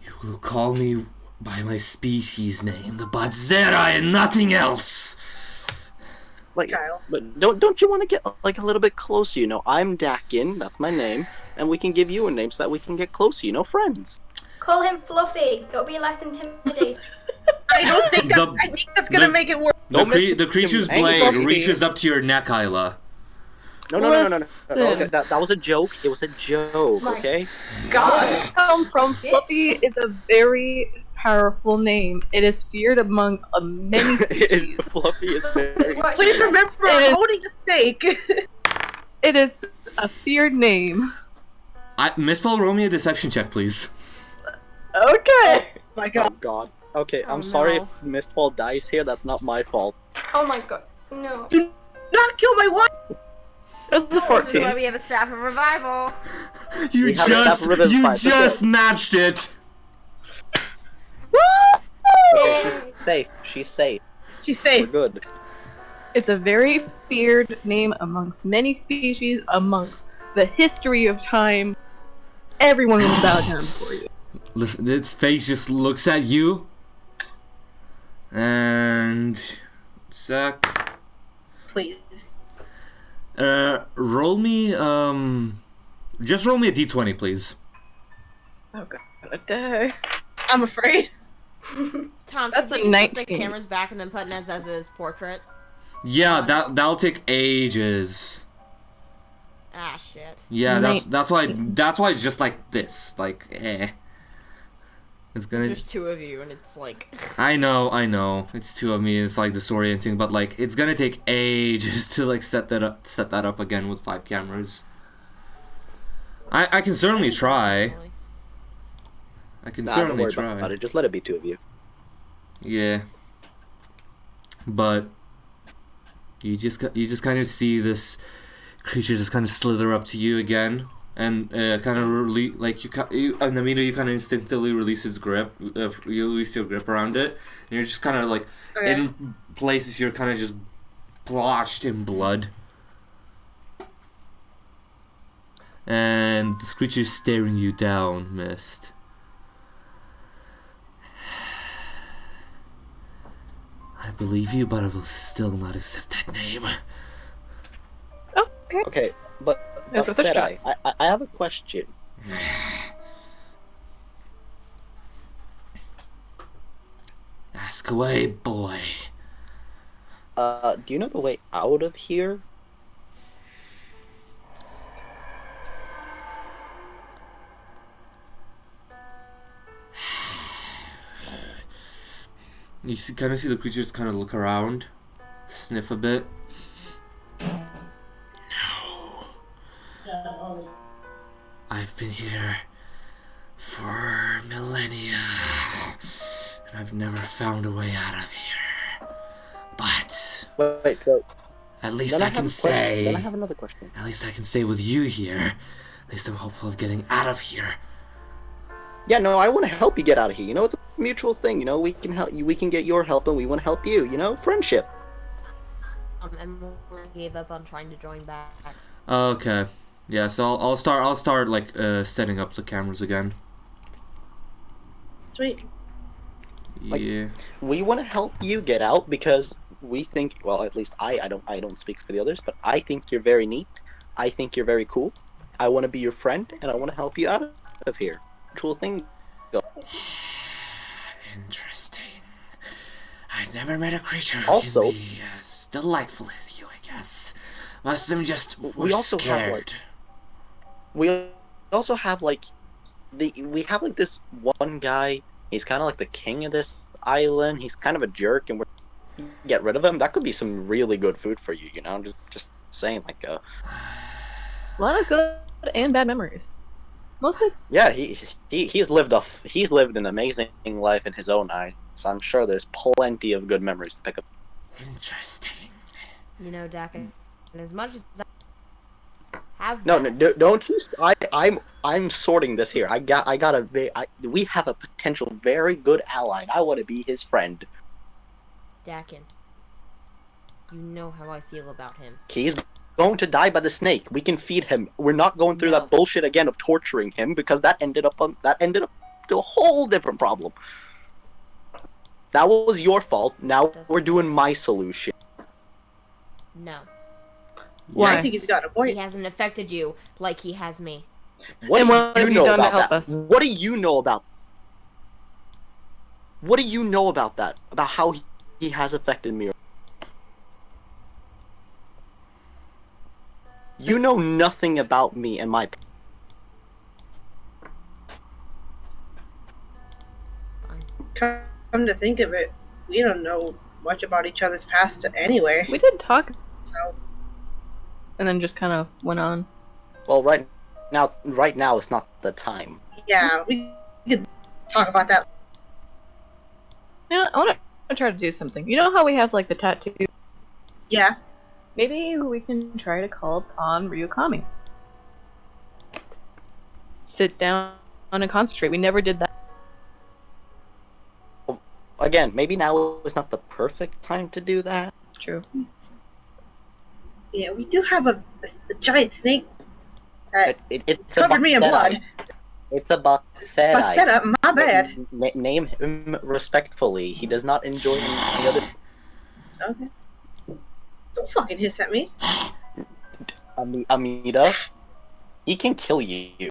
You will call me by my species name, the Badzera, and nothing else. Kyle. But don't you want to get like a little bit closer? I'm Daken. That's my name, and we can give you a name so that we can get closer. Friends. Call him Fluffy. It'll be less intimidating. I don't think I think that's gonna make it work. The creature's blade reaches up to your neck, Isla. No. Listen. Okay, that was a joke. It was a joke. My Okay. God. From Fluffy is a very powerful name. It is feared among many species. Fluffy is very. What? Please remember, It I'm is- holding a steak. It is a feared name. Mistfall, roll me a deception check, please. Okay. My Oh god. God. Okay, Oh, I'm sorry no. if Mistfall dies here. That's not my fault. Oh my God. No. Do not kill my wife. That's a This is why 14. we have a staff of revival. You We have enough rhythm fights, just okay. matched it. Okay, she's safe. She's safe. She's We're safe. good. It's a very feared name amongst many species, amongst the history of time. Everyone will bow down for you. Its face just looks at you. And sec. Please. Roll me just roll me a d20, please. Oh god, I'm gonna die. I'm afraid. Tom, That's should a you put the 19. cameras back and then put Nezes' portrait? Yeah, that'll take ages. Ah, shit. Yeah, that's why it's just like this. Like, eh. It's gonna. There's two of you, and it's like. I know. It's two of me. It's like disorienting, but like it's gonna take ages to like set that up again with 5 cameras. I can certainly try. I can certainly don't worry try. about it. Just let it be 2 of you. Yeah. But you just kind of see this creature just kind of slither up to you again, and kind of and Amida, you kind of instinctively release its grip. You release your grip around it, and you're just kind of like in places you're kind of just blotched in blood. And this creature is staring you down, Mist. I believe you, but I will still not accept that name. Okay. Okay, but said I have a question. Ask away, boy. Do you know the way out of here? You kind of see the creatures kind of look around, sniff a bit. No. I've been here for millennia, and I've never found a way out of here. But Wait, so at least I can say. Then I have another question. At least I can say with you here. At least I'm hopeful of getting out of here. Yeah, no, I want to help you get out of here. You know, it's a mutual thing. You know, we can help you. We can get your help, and we want to help you. You know, friendship. Emily gave up on trying to join back. Okay. Yeah. So I'll start like setting up the cameras again. Sweet. Yeah. We want to help you get out because we think. Well, at least I don't speak for the others, but I think you're very neat. I think you're very cool. I want to be your friend, and I want to help you out of here. Mutual thing. Go. Interesting. I've never met a creature who Also- can be as delightful as you, I guess. Most of them just were We also have, scared. We also have we have this one guy. He's kind of like the king of this island. He's kind of a jerk, and we're get rid of him. That could be some really good food for you. You know, just saying. A lot of good and bad memories. Mostly. Yeah, he's lived an amazing life in his own eyes. So I'm sure there's plenty of good memories to pick up. Interesting. You know, Daken, as much as I have No, don't you? I'm sorting this here. We have a potential very good ally. And I want to be his friend. Daken, you know how I feel about him. He's going to die by the snake. We can feed him. We're not going through No. that bullshit again of torturing him because that ended up to a whole different problem. That was your fault. Now we're doing my solution. No. Why? I think he's got a He point. hasn't affected you like he has me. What And do what have you you know done to about help that? us? What do you know about? What do you know about that? About how he has affected me? You know nothing about me and my. Come to think of it, we don't know much about each other's past anyway. We did talk, So and then just kind of went on. Well, right now is not the time. yeah, we could talk about that. You know, I want to try to do something. You know how we have like the tattoo? Yeah. Maybe we can try to call upon Ryukami. Sit down and concentrate. We never did that. Again, maybe now is not the perfect time to do that. True. Yeah, we do have a giant snake that It's a covered me in Boxetta. blood. It's a Boxetta. But set up, my bad. Name him respectfully. He does not enjoy any other. Okay. Don't fucking hiss at me. Amida. He can kill you.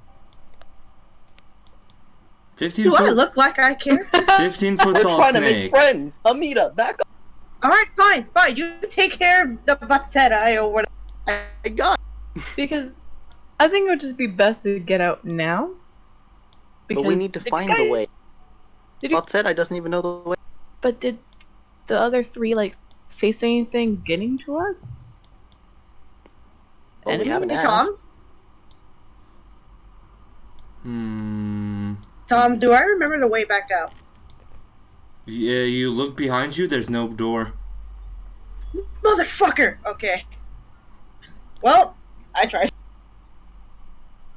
15 Do I foot, look like I care? 15 foot We're tall trying to make snake. friends. Amida, back up. Alright, fine. You take care of the Batseta or whatever. I got. Because I think it would just be best to get out now. But we need to find the way. Did you, Bot said I doesn't even know the way. but did the other three like face anything getting to us? Well, we haven't Hey, asked. Tom, do I remember the way back out? Yeah, you look behind you. There's no door. Motherfucker! Okay. Well, I tried.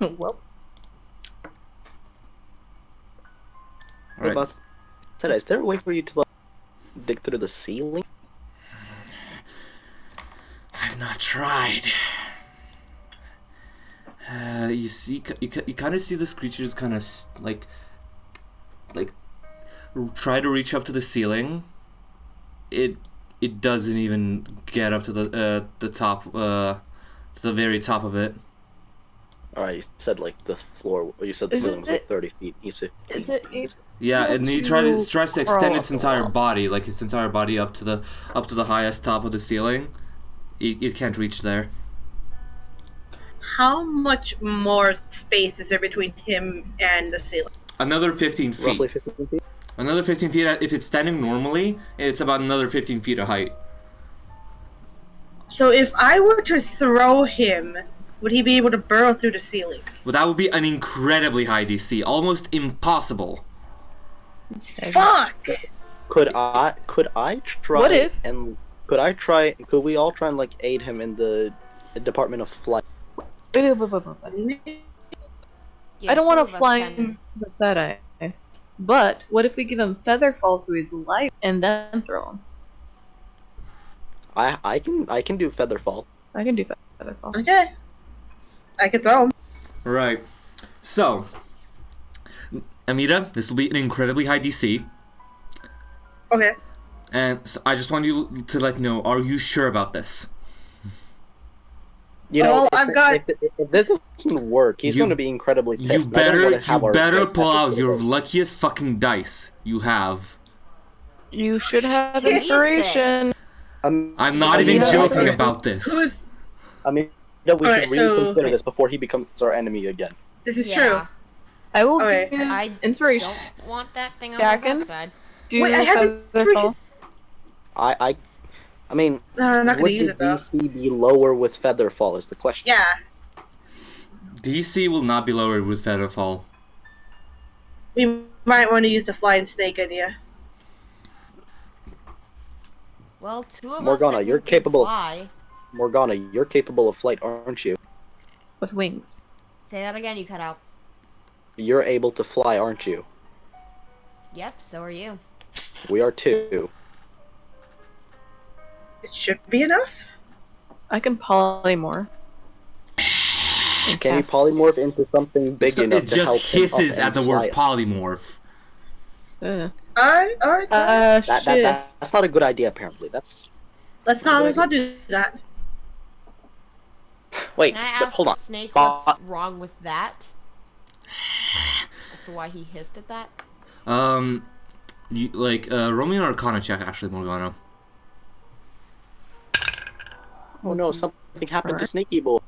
Well, All right. Bot said, is there a way for you to like, dig through the ceiling? I've not tried. You see, you kind of see this creature's kind of like try to reach up to the ceiling. It doesn't even get up to the top, to the very top of it. Alright, you said like the floor. You said the ceiling was like 30 feet. He said. is it? Yeah, and he to tries to extend crawl its up the entire wall. body, like its entire body up to the highest top of the ceiling. It can't reach there. How much more space is there between him and the ceiling? Another 15 feet. Roughly 15 feet. Another 15 feet. If it's standing normally, it's about another 15 feet of height. So if I were to throw him, would he be able to burrow through the ceiling? But that would be an incredibly high DC, almost impossible. Fuck! Could I try? What if? And could we all try and like aid him in the Department of Flight? I Yeah, don't two want of to us fly can. the Sadai. But what if we give him feather fall so he's light and then throw him? I can do feather fall. I can do feather fall. Okay. I could throw him. Right. So, Amida, this will be an incredibly high DC. Okay. And so I just want you to let you know, are you sure about this? You know, Well, if this doesn't work, he's You- going to be incredibly You pissed. and I don't wanna have our better relationship pull out with your him. luckiest fucking dice you have. You should have Jesus. inspiration. I'm not even Yeah. joking about this. Who's... I mean, we should Alright, really so- consider this before he becomes our enemy again. This is Yeah. true. I will Okay. give I inspiration. don't want that thing on Daken? my backside. Do Wait, I haven't feather fall. I mean, No, I'm not would gonna use the it though. DC be lower with feather fall? Is the question. Yeah. DC will not be lowered with Featherfall. We might want to use the flying snake idea. Well, two of Morgana, us. you're capable- Fly. Morgana, you're capable of flight, aren't you? With wings. Say that again. You cut out. You're able to fly, aren't you? Yep. So are you. We are too. It should be enough. I can polymorph. Can you polymorph into something big So enough it to help just him up hisses and at the fly word us? polymorph. Alright. Shit. That's not a good idea. Apparently, that's Let's not do that. wait. Can I But ask hold the on. snake But- what's wrong with that? As to why he hissed at that? Roll me an Arcana check, actually, Morgana. Oh no, something happened to Alright. Sneaky Boy.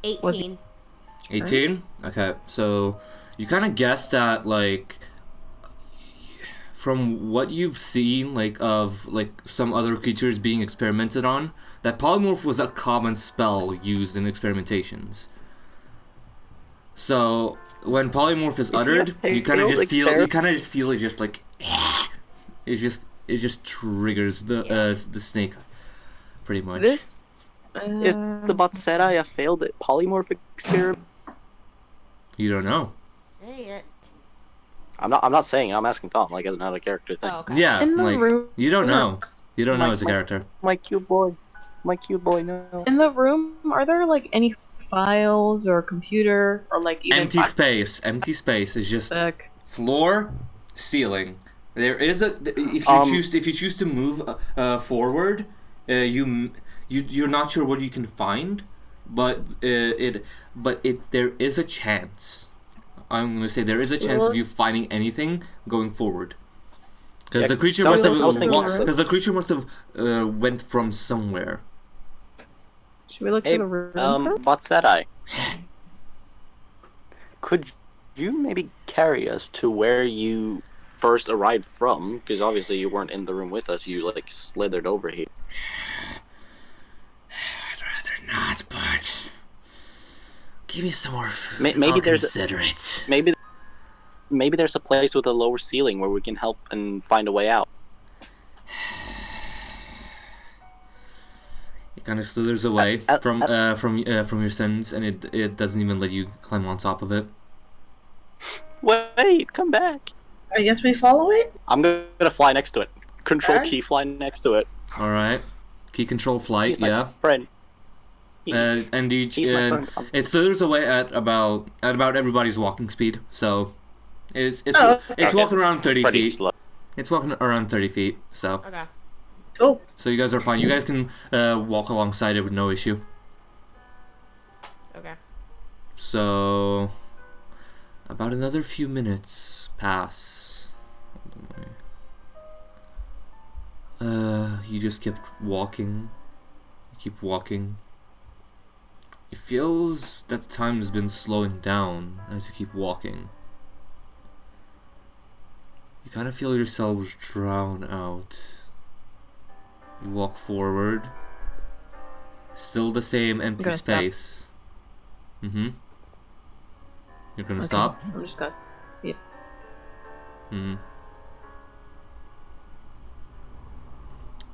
18. 18? Okay, so you kind of guess that, like, from what you've seen, like, of, like, some other creatures being experimented on, that polymorph was a common spell used in experimentations. So, when polymorph is he a uttered, you kind of failed just feel it just, like, it just triggers the snake, pretty much. This. Is the Botserai a failed polymorph experiment? You don't know. Say it. I'm not saying. I'm asking Tom. Like, as not a character thing. Oh, okay. Yeah, In the like, room. you don't know. You don't know My- as a character. My cute boy. My cute boy. No. In the room, are there like any files or computer or like even Empty space. Empty space is just back? floor, ceiling. There is a if you choose to move forward, you're not sure what you can find, but there is a chance. I'm gonna say there is a chance of you finding anything going forward. Because Yeah, the creature so I must was thinking have that. went from somewhere. Should we look Hey, for the room? what's that eye? Could you maybe carry us to where you first arrived from? Because obviously you weren't in the room with us. You like slithered over here. I'd rather not, but give me some more food. Maybe I'll there's consider it. maybe there's a place with a lower ceiling where we can help and find a way out. It kind of slithers away from your sins, and it doesn't even let you climb on top of it. Wait, come back. I guess we follow it? I'm gonna fly next to it. Control Alright. key, fly next to it. All right, key control flight, He's my yeah. friend. And you, He's my friend. it slithers away at about everybody's walking speed. So it's okay. walking around 30 Pretty feet. slow. It's walking around 30 feet. So Okay. Cool. you guys are fine. You guys can walk alongside it with no issue. Okay. So about another few minutes pass. You just kept walking. You keep walking. It feels that time has been slowing down as you keep walking. You kind of feel yourselves drown out. You walk forward. Still the same empty gonna stop. space. Mm-hmm. You're gonna Okay, stop? I'm just gonna. Yeah. Hmm.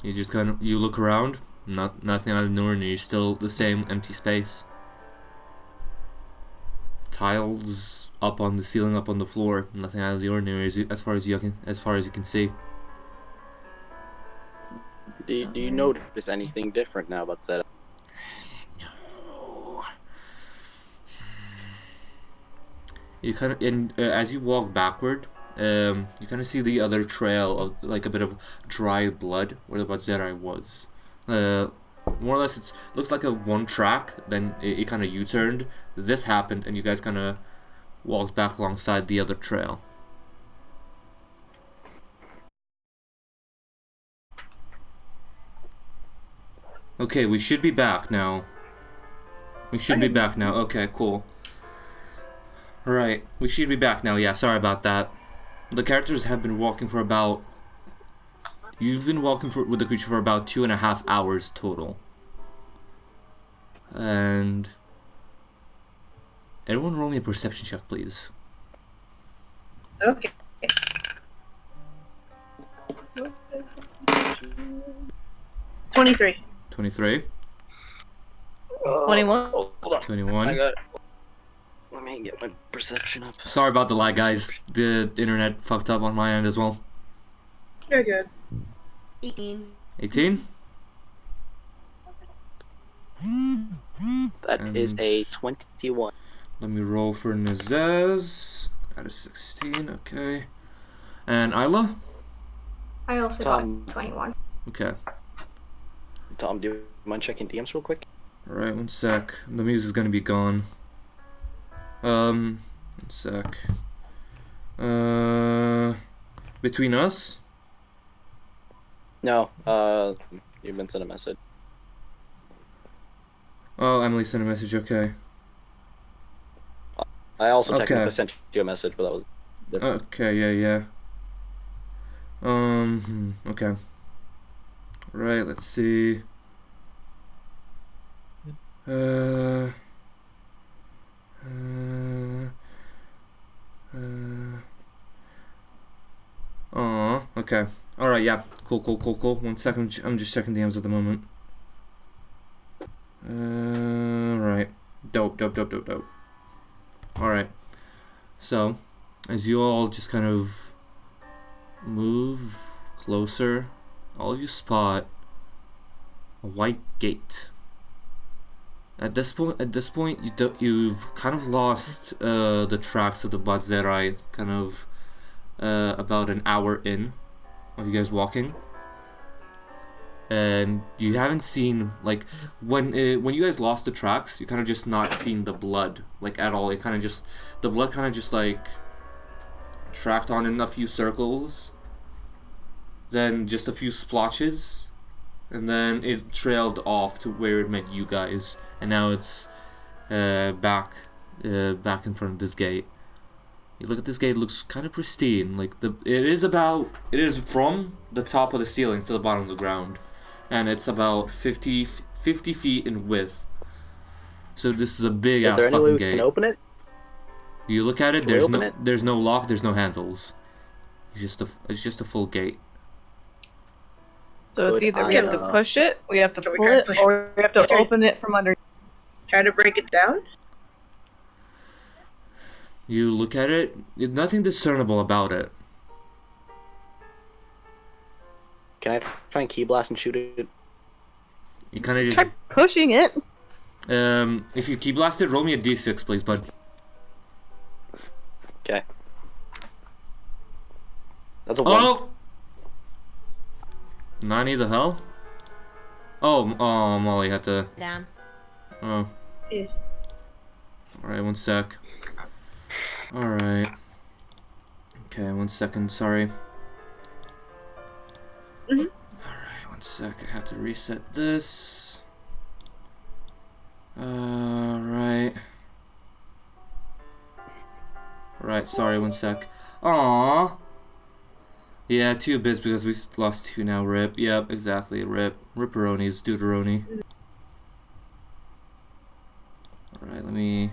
You just you look around, nothing out of the ordinary, still the same empty space. Tiles up on the ceiling, up on the floor, nothing out of the ordinary as far as you can see. Do you notice anything different now about that? No. You kind of, and as you walk backward, you kind of see the other trail of like a bit of dry blood where the Badzerai was. More or less, it looks like a one track. Then it kind of U-turned. This happened, and you guys kind of walked back alongside the other trail. Okay, we should be back now. Okay, cool. Right, we should be back now. Yeah, sorry about that. The characters have been walking for about... You've been walking with the creature for about 2.5 hours total. And... Everyone roll me a perception check, please. Okay. 23. 23. 21. Hold on. 21. I got it. Let me get my perception up. Sorry about the lag, guys. The internet fucked up on my end as well. You're good. 18. 18? That is a 21. Let me roll for Nezes. That is 16, okay. And Isla? I also Tom. got 21. Okay. Tom, do you mind checking DMs real quick? Alright, one sec. The music is gonna be gone. One sec. Between us? No, you've been sent a message. Oh, Emily sent a message, okay. I also Okay. technically sent you a message, but that was different. Okay, yeah. Okay. Right, let's see. Okay. Alright, yeah. Cool. 1 second, I'm just checking DMs at the moment. Right. Dope. Alright. So, as you all just kind of move closer, all of you spot a white gate. At this point, you've kind of lost the tracks of the Badzerai, kind of about an hour in of you guys walking, and you haven't seen like when you guys lost the tracks, you kind of just not seen the blood like at all. The blood kind of just like tracked on in a few circles, then just a few splotches, and then it trailed off to where it met you guys, and now it's back in front of this gate. You look at this gate; it looks kind of pristine. Like it is from the top of the ceiling to the bottom of the ground, and it's about 50 feet in width. So this is a big ass Is there any way fucking we gate. can open it? You look at it. Can we open it? There's no lock. There's no handles. It's just a full gate. So it's Could either we I, have to push it, we have to Can we pull try to it, push or we have to Okay. open it from under. Try to break it down? You look at it. There's nothing discernible about it. Can I try and key blast and shoot it? You kind of just Try pushing it. if you key blast it, roll me a d6, please, bud. Okay. That's a 1. Oh! Nani, the hell? Oh, Molly had to. Down. Oh. Yeah. Alright, 1 sec. Alright. Okay, 1 second, sorry. Mhm. Alright, 1 sec. I have to reset this. Right. Right, sorry, 1 sec. Aww. Yeah, 2 bits because we lost 2 now, rip. Yep, exactly, rip. Ripperonis, duderoni. Alright, let me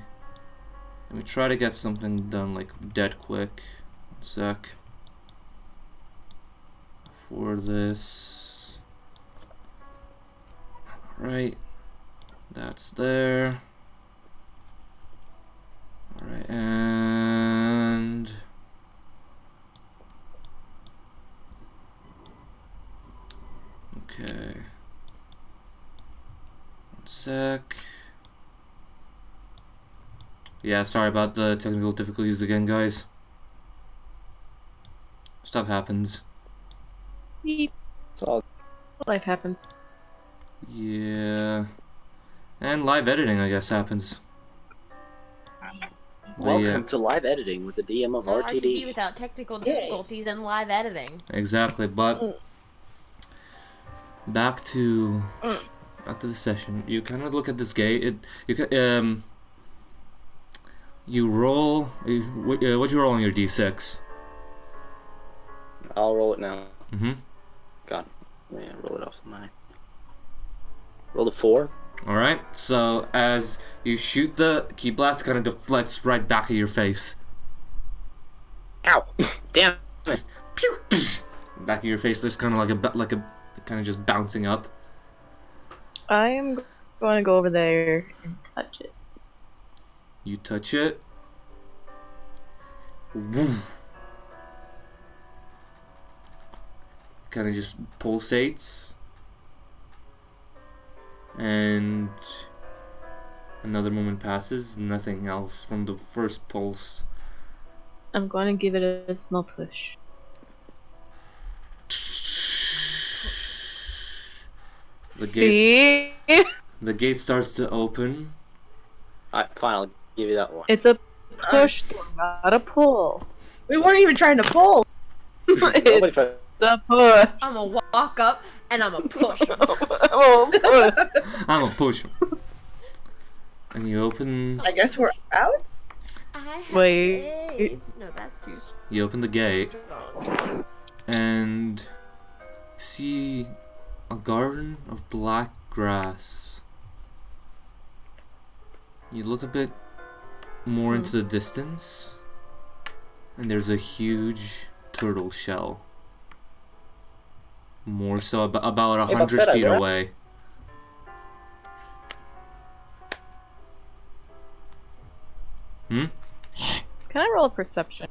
try to get something done, like, dead quick. 1 sec. For this. Alright. That's there. Alright, and... Okay. 1 sec. Yeah, sorry about the technical difficulties again, guys. Stuff happens. Beep. It's all Life happens. Yeah. And live editing, I guess, happens. welcome to live editing with the DM of No RTD RTD. without technical Yay. difficulties and live editing. Exactly, but back to the session. You kind of look at this gate. You roll. What'd you roll on your d6? I'll roll it now. Mm-hmm. Yeah, roll it off my. Roll a 4. All right. So as you shoot, the key blast kind of deflects right back at your face. Ow! Damn. Just pew, psh, back at your face. There's kind of like a kind of just bouncing up. I am going to go over there and touch it. You touch it. Woo. Kind of just pulsates. And another moment passes. Nothing else from the first pulse. I'm going to give it a small push. See? The gate starts to open. Alright, fine, I'll give you that one. It's a push, not a pull. We weren't even trying to pull. Nobody It's tried- a push. I'm gonna walk up and I'm gonna push. Oh, push. I'm gonna push him. And you open. I guess we're out? I have Wait. AIDS. No, that's too You open the gate strong. and you see a garden of black grass. You look a bit more into the distance, and there's a huge turtle shell. More so about 100 Hey, feet where? away. Hmm? Can I roll a perception?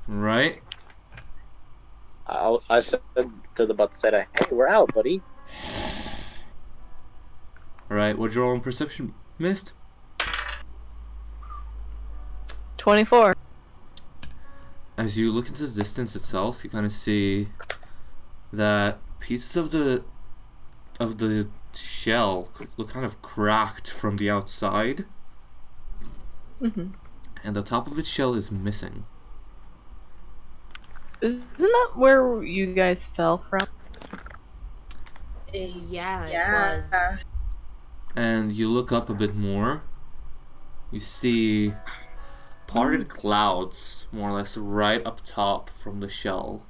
Right? I said to the Butseta, hey, we're out, buddy. Alright, what'd you roll on perception? Missed? 24. As you look into the distance itself, you kind of see that pieces of the shell look kind of cracked from the outside, Mm-hmm. and the top of its shell is missing. Isn't that where you guys fell from? Yeah, Yeah. it was. And you look up a bit more. You see parted clouds, more or less, right up top from the shell.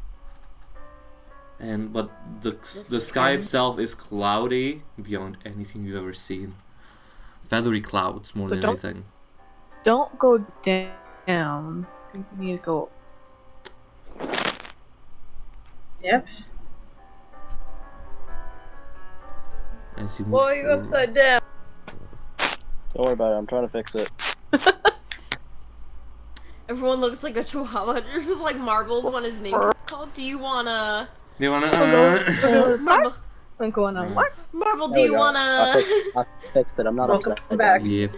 But the sky itself is cloudy beyond anything you've ever seen. Feathery clouds more So than anything. Don't go down. You need to go. Yep. As you move Boy, you forward. upside down. Don't worry about it. I'm trying to fix it. Everyone looks like a chihuahua. There's just like Marbles when his name is called. Do you wanna... Do you wanna? Marble, I'm going on what? Marble, do There we you go. wanna... I fixed it. I'm not Welcome upset. back. Yeah.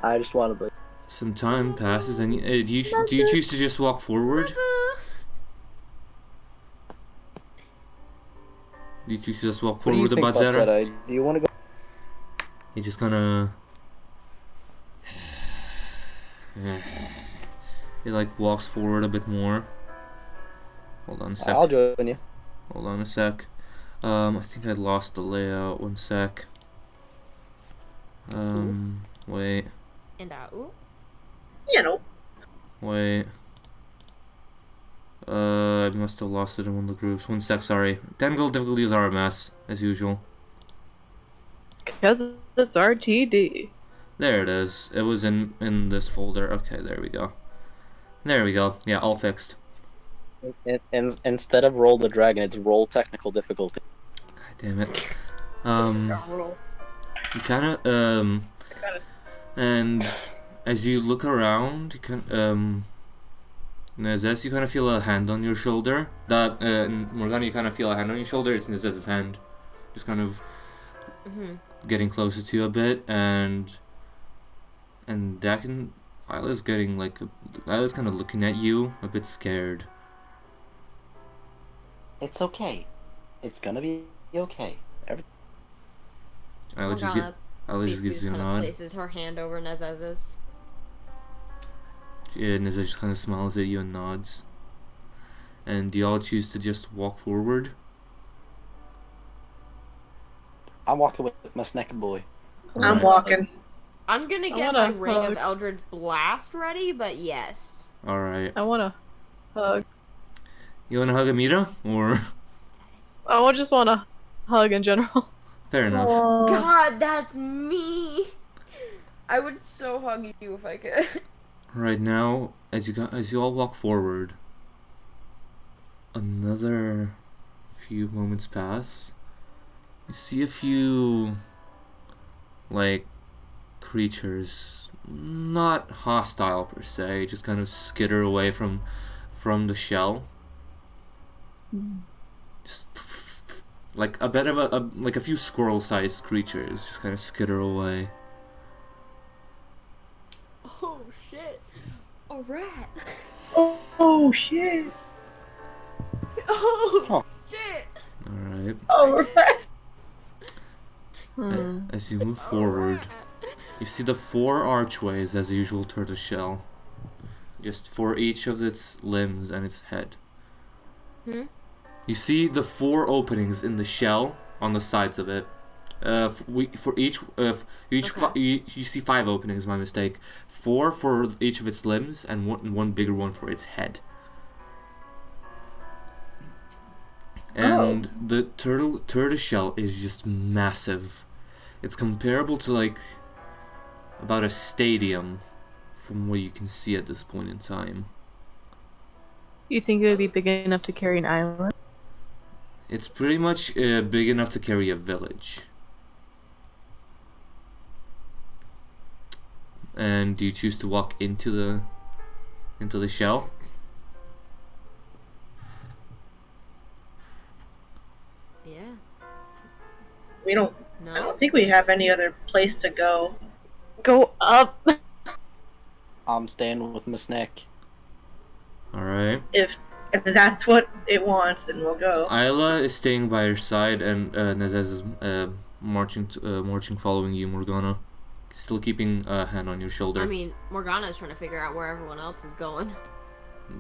I just wanted to. Some time passes, and do you choose to just walk forward? Do you choose to just walk What do forward you with the think, Budzetta? Budzetta? Do you want to go? You just gonna. He like walks forward a bit more. Hold on a sec. I'll join you. Hold on a sec. I think I lost the layout. One sec. Wait. And ooh. You know. Wait. I must have lost it in one of the groups. One sec, sorry. Technical difficulties are a mess, as usual. Because it's RTD. There it is. It was in this folder. Okay, there we go. There we go. Yeah, all fixed. Instead of roll the dragon, it's roll technical difficulty. God damn it. You kind of and as you look around, you can Nezes, you kind of feel a hand on your shoulder. Morgana, you kind of feel a hand on your shoulder. It's Nezes' hand, just kind of getting closer to you a bit, and Daken, Isla's Isla's kind of looking at you, a bit scared. It's okay. It's gonna be okay. Isla just gives you a kind of nod. places her hand over Nezes's. Yeah, Nezes just kind of smiles at you and nods. And do y'all choose to just walk forward? I'm walking with my snack boy. I'm walking. I'm gonna get my ring of Eldritch Blast ready, but yes. Alright. I wanna hug. You wanna hug Amida? Or? I just wanna hug in general. Fair enough. God, that's me. I would so hug you if I could. Right now, as you all walk forward, another few moments pass. You see a few, like, creatures, not hostile per se, just kind of skitter away from the shell. Just like a bit of a few squirrel-sized creatures just kind of skitter away. Oh shit! A rat! Oh shit! Oh shit! Alright. Oh right. As you move forward, you see the 4 archways as usual toward the shell. Just for each of its limbs and its head. You see the 4 openings in the shell on the sides of it. You see 5 openings, my mistake. 4 for each of its limbs and one bigger one for its head. And the turtle shell is just massive. It's comparable to like about a stadium from what you can see at this point in time. You think it would be big enough to carry an island? It's pretty much big enough to carry a village. And do you choose to walk into the shell? Yeah. We don't. No. I don't think we have any other place to go. Go up! I'm staying with my snack. Alright. If that's what it wants, then we'll go. Isla is staying by your side, and Nezes is marching following you, Morgana. Still keeping a hand on your shoulder. I mean, Morgana's trying to figure out where everyone else is going.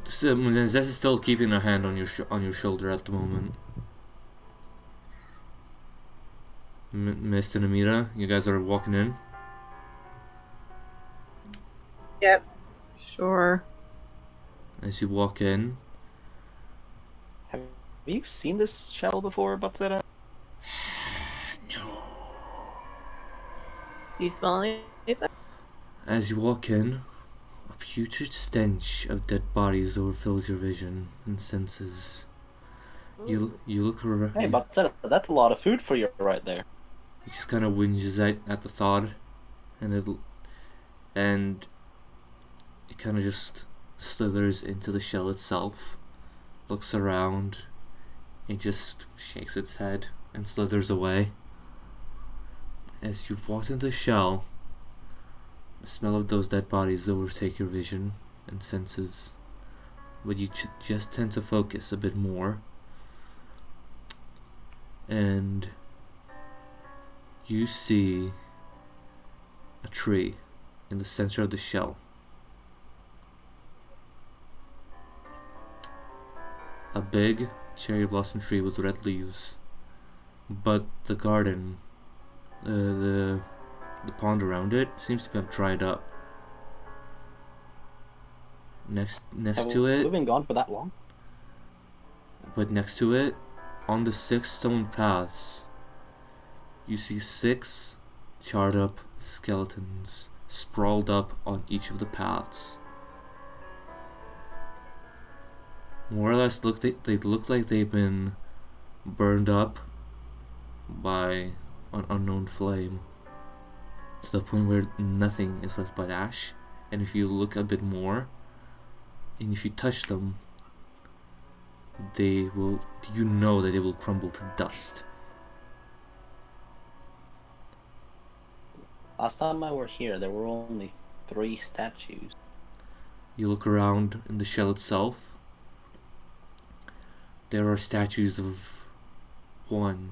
Nezes is still keeping a hand on your shoulder at the moment. Mist and Amida, you guys are walking in. Yep. Sure. As you walk in, Have you seen this shell before, Batsera? Do you smell anything? as you walk in, a putrid stench of dead bodies overfills your vision and senses. You look around. Hey, Batsera, that's a lot of food for you right there. He just kind of whinges at the thought, and it kind of just slithers into the shell itself, looks around, it just shakes its head and slithers away. As you've walked into the shell, the smell of those dead bodies overtake your vision and senses, but you just tend to focus a bit more, and you see a tree in the center of the shell. A big cherry blossom tree with red leaves, but the garden, the pond around it seems to have dried up. Next to Have we it, been gone for that long? but next to it, on the 6 stone paths, you see 6 charred up skeletons sprawled up on each of the paths. More or less, they look like they've been burned up by an unknown flame, to the point where nothing is left but ash. And if you look a bit more, and if you touch them, they will. You know that they will crumble to dust. Last time I were here, there were only 3 statues. You look around in the shell itself. There are statues of 1,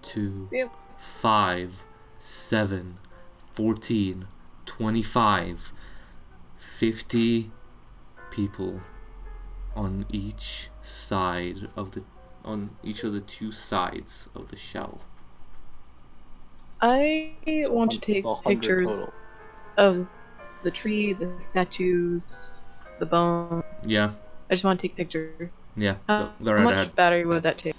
2, Yep. 5, 7, 14, 25, 50 people on each side of the each of the 2 sides of the shell. I want to take 100 pictures total. of the tree, the statues, the bone. Yeah, I just want to take pictures. yeah. How Go right much ahead. battery would that take?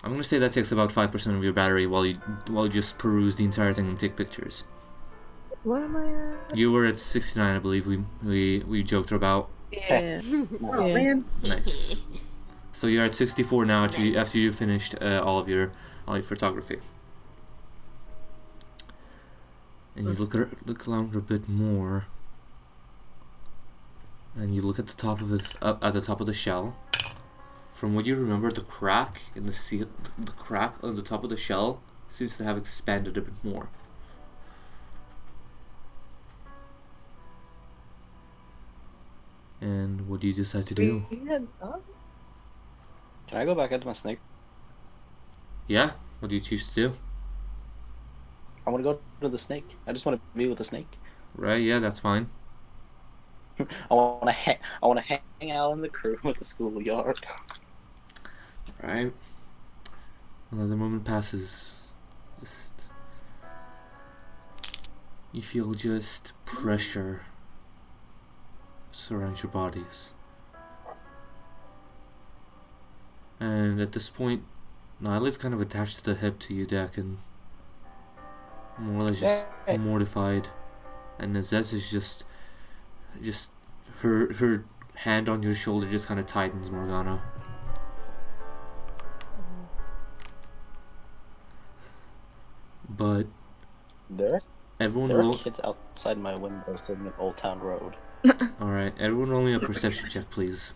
I'm gonna say that takes about 5% of your battery while you just peruse the entire thing and take pictures. What am I at? You were at 69, I believe. We joked about. Yeah. Oh Yeah. man. Nice. So you're at 64 now after you finished all of your photography. And you look around a bit more, and you look at the top of at the top of the shell. From what you remember, the crack in the crack on the top of the shell seems to have expanded a bit more. And what do you decide to do? Can I go back into my snake? Yeah? What do you choose to do? I want to go to the snake. I just want to be with the snake. Right, yeah, that's fine. I want to hang out in the crew with the schoolyard. Right. Another moment passes. You feel just pressure surround your bodies. And at this point, Nyla's kind of attached to the hip to you, Daken. More or less just mortified. And Nezes is just her hand on your shoulder just kind of tightens, Morgana. But everyone There are roll. kids outside my window sitting in Old Town Road. All right, everyone roll me a perception check, please.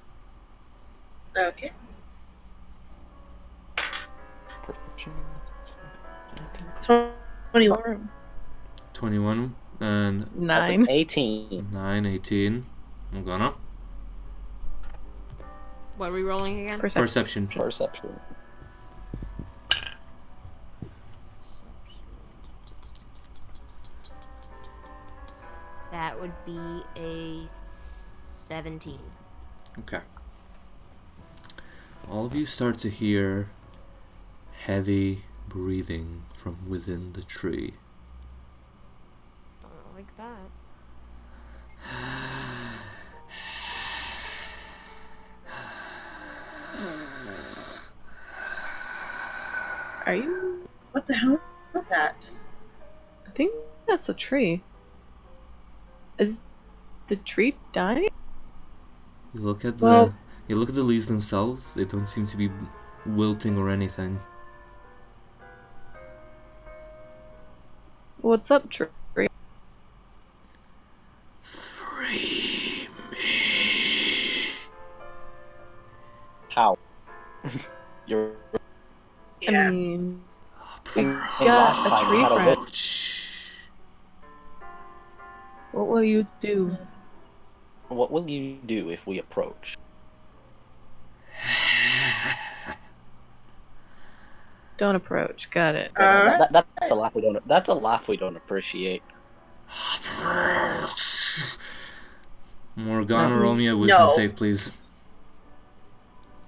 Okay. Perception. 21. 21 and That's 9. an 18. 9, 18. Morgana. What are we rolling again? Perception. Perception. That would be a 17. Okay. All of you start to hear heavy breathing from within the tree. Don't like that. Are you? What the hell is that? I think that's a tree. Is the tree dying? You look at Well- the leaves themselves. They don't seem to be wilting or anything. What's up, tree? Free me. How? You're. Yeah. I mean, And got last a time we tree had a friend. witch. what will you do? What will you do if we approach? Don't approach. Got it. That's a laugh we don't. That's a laugh we don't appreciate. Morgana, roll me a wisdom No. save, please.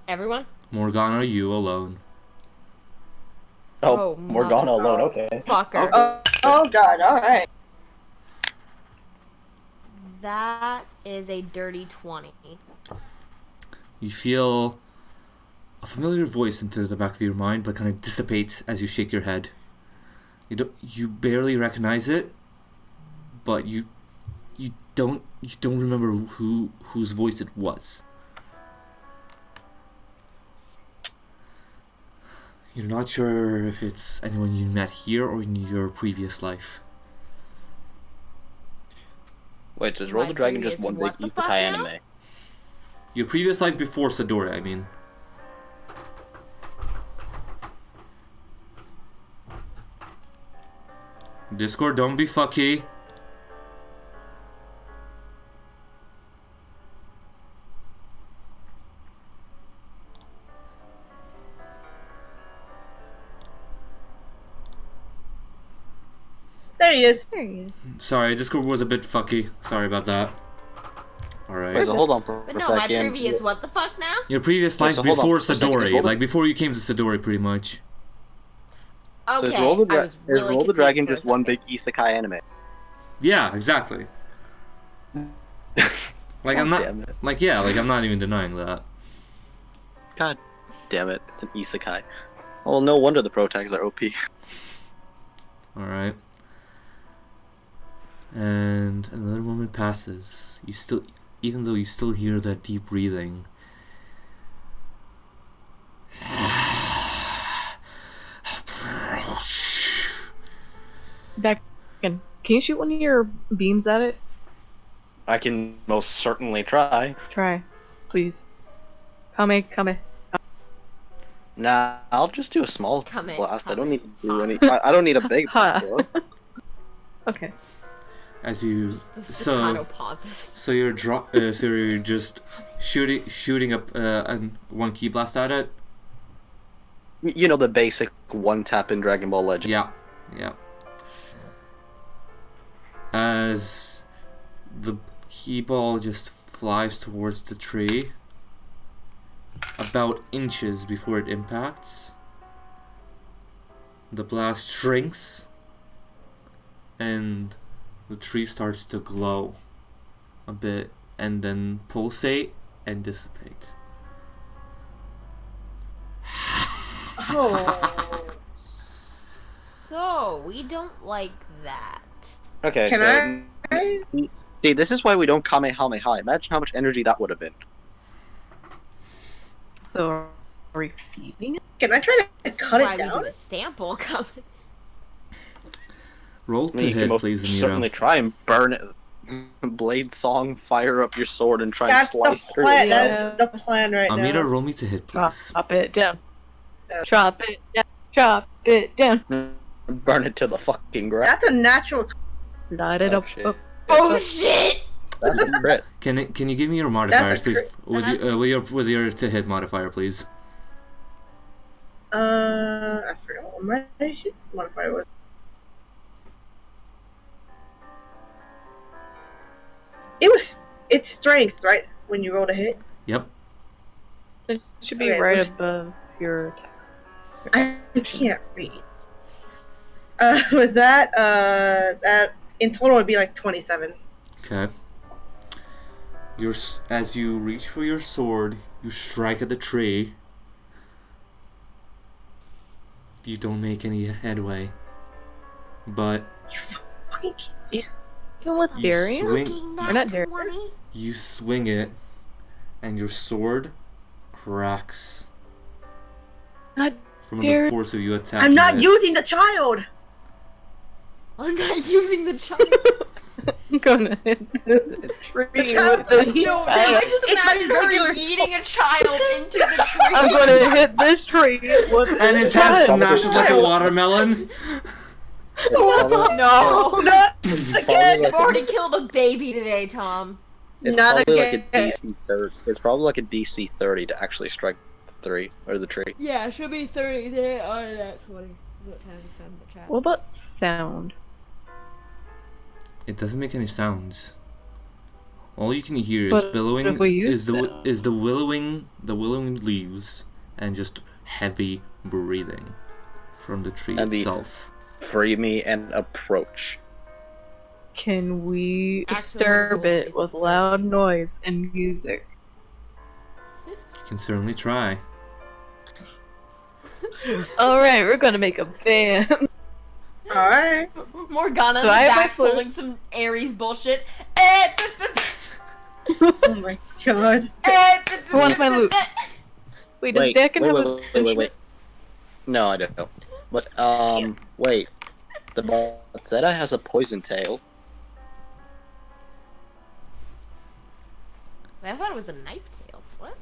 Everyone? Morgana, you alone. Oh, Morgana alone. Okay. Fucker. Oh god, alright. That is a dirty 20. You feel a familiar voice enters the back of your mind, but kind of dissipates as you shake your head. You barely recognize it, but you don't remember whose voice it was. You're not sure if it's anyone you met here or in your previous life. Wait, so is Roll My the Dragon just previous one big what the fuck isekai now? anime? Your previous life before Sadori, I mean. Discord, don't be fucky. There he is. There he is. Sorry, Discord was a bit fucky. Sorry about that. Alright. Wait, so hold on for But a no, my second. previous what the fuck now? Your previous life so hold on before for a second, Sadori, hold on. like before you came to Sadori, pretty much. Okay, So is Roll the, I was is really Roll the confused Dragon for a just one second. big isekai anime? Yeah, exactly. Like I'm not, Damn it. like yeah, like I'm not even denying that. God damn it, it's an isekai. Well, no wonder the pro tags are OP. All right. And another moment passes. You still, even though you still hear that deep breathing. Daken, can you shoot one of your beams at it? I can most certainly try. Try, please. Come. Nah, I'll just do a small Come in, blast. I come don't in. need to do any. I don't need a big blast. Huh. Bro. Okay. As you, The so staccato pauses. so you're so you're just shooting up one key blast at it. You know the basic one tap in Dragon Ball Legend. Yeah, yeah. As the key ball just flies towards the tree, about inches before it impacts, the blast shrinks, and the tree starts to glow a bit, and then pulsate and dissipate. Oh. So, we don't like that. Okay, Can so I? see, this is why we don't Kamehameha. Imagine how much energy that would have been. So, are we feeding it? Can I try to This is cut why it we down? do a sample coming. Roll I to mean, you can hit, most please, certainly Amira. try and burn it. Blade song, fire up your sword and try and That's the slice through plan. it. That's the plan right Amira, now. roll me to hit, please. Chop it down. Chop it down. Chop it down. Burn it to the fucking ground. That's a natural. Light it Oh, up. shit. Oh shit! That's a crit. Can you give me your modifiers, a please? crit. With your to hit modifier, please. I forgot what my hit modifier was. It's strength, right? When you roll a hit. Yep. It should be Okay, right where's- above your text. I can't read. With that, in total would be like 27. Okay. As you reach for your sword, you strike at the tree. You don't make any headway. But Fucking Even with you Darian? swing, Or not Darian. you swing it, and your sword cracks Not from the Darian. force of you attacking I'm not it. using the child! I'm not using the child. I'm gonna hit this tree child- with this No, child. I just It's my imagine her regular eating a child into the tree. I'm gonna hit this tree with And this his head child. smashes like a watermelon. It's probably, No. Not it's again! probably You've already killed a baby today, Tom. It's Not probably like a again. DC 30. It's probably like a DC 30 to actually strike the tree. Yeah, it should be 30 today on that 20. What about sound? It doesn't make any sounds. All you can hear is But billowing if we use the willowing leaves and just heavy breathing from the tree And the- itself. Free me and approach. Can we Actually, disturb my it voice with loud noise and music? You can certainly try. Alright, we're gonna make a band. Alright. Morgana in Do the I have my back flute? pulling some Aries bullshit. Oh my god. Who wants my loot? Wait, does Daken have a wait. No, I don't. But wait. The Zeta has a poison tail. I thought it was a knife tail. What?